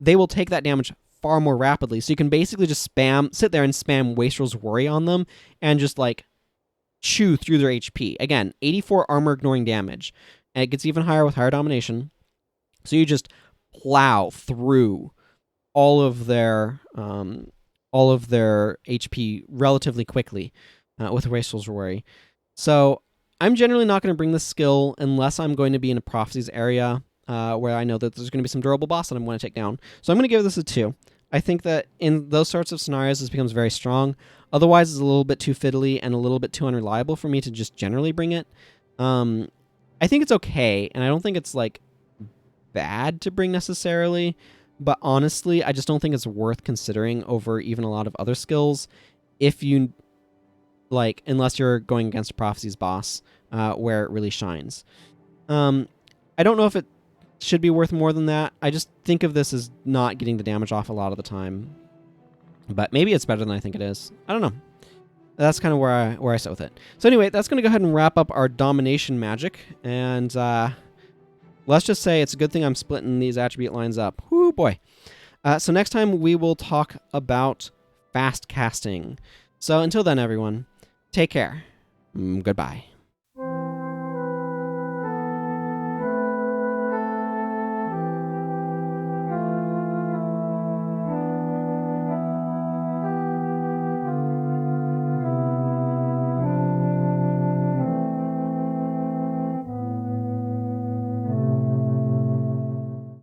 They will take that damage far more rapidly, so you can basically just sit there and spam Wastrel's Worry on them, and just, like, chew through their HP. Again, 84 armor ignoring damage, and it gets even higher with higher domination. So you just plow through all of their HP relatively quickly with Wastrel's Worry. So I'm generally not going to bring this skill unless I'm going to be in a Prophecies area where I know that there's going to be some durable boss that I'm going to take down. So I'm going to give this a 2. I think that in those sorts of scenarios, this becomes very strong. Otherwise, it's a little bit too fiddly and a little bit too unreliable for me to just generally bring it. I think it's okay, and I don't think it's, like, bad to bring necessarily, but honestly, I just don't think it's worth considering over even a lot of other skills if you, like, unless you're going against a Prophecy's boss where it really shines. I don't know if it should be worth more than that. I just think of this as not getting the damage off a lot of the time. But maybe it's better than I think it is. I don't know. That's kind of where I sit with it. So anyway, that's going to go ahead and wrap up our Domination magic. And let's just say it's a good thing I'm splitting these attribute lines up. Whoo, boy. So next time we will talk about fast casting. So until then, everyone, take care. Goodbye.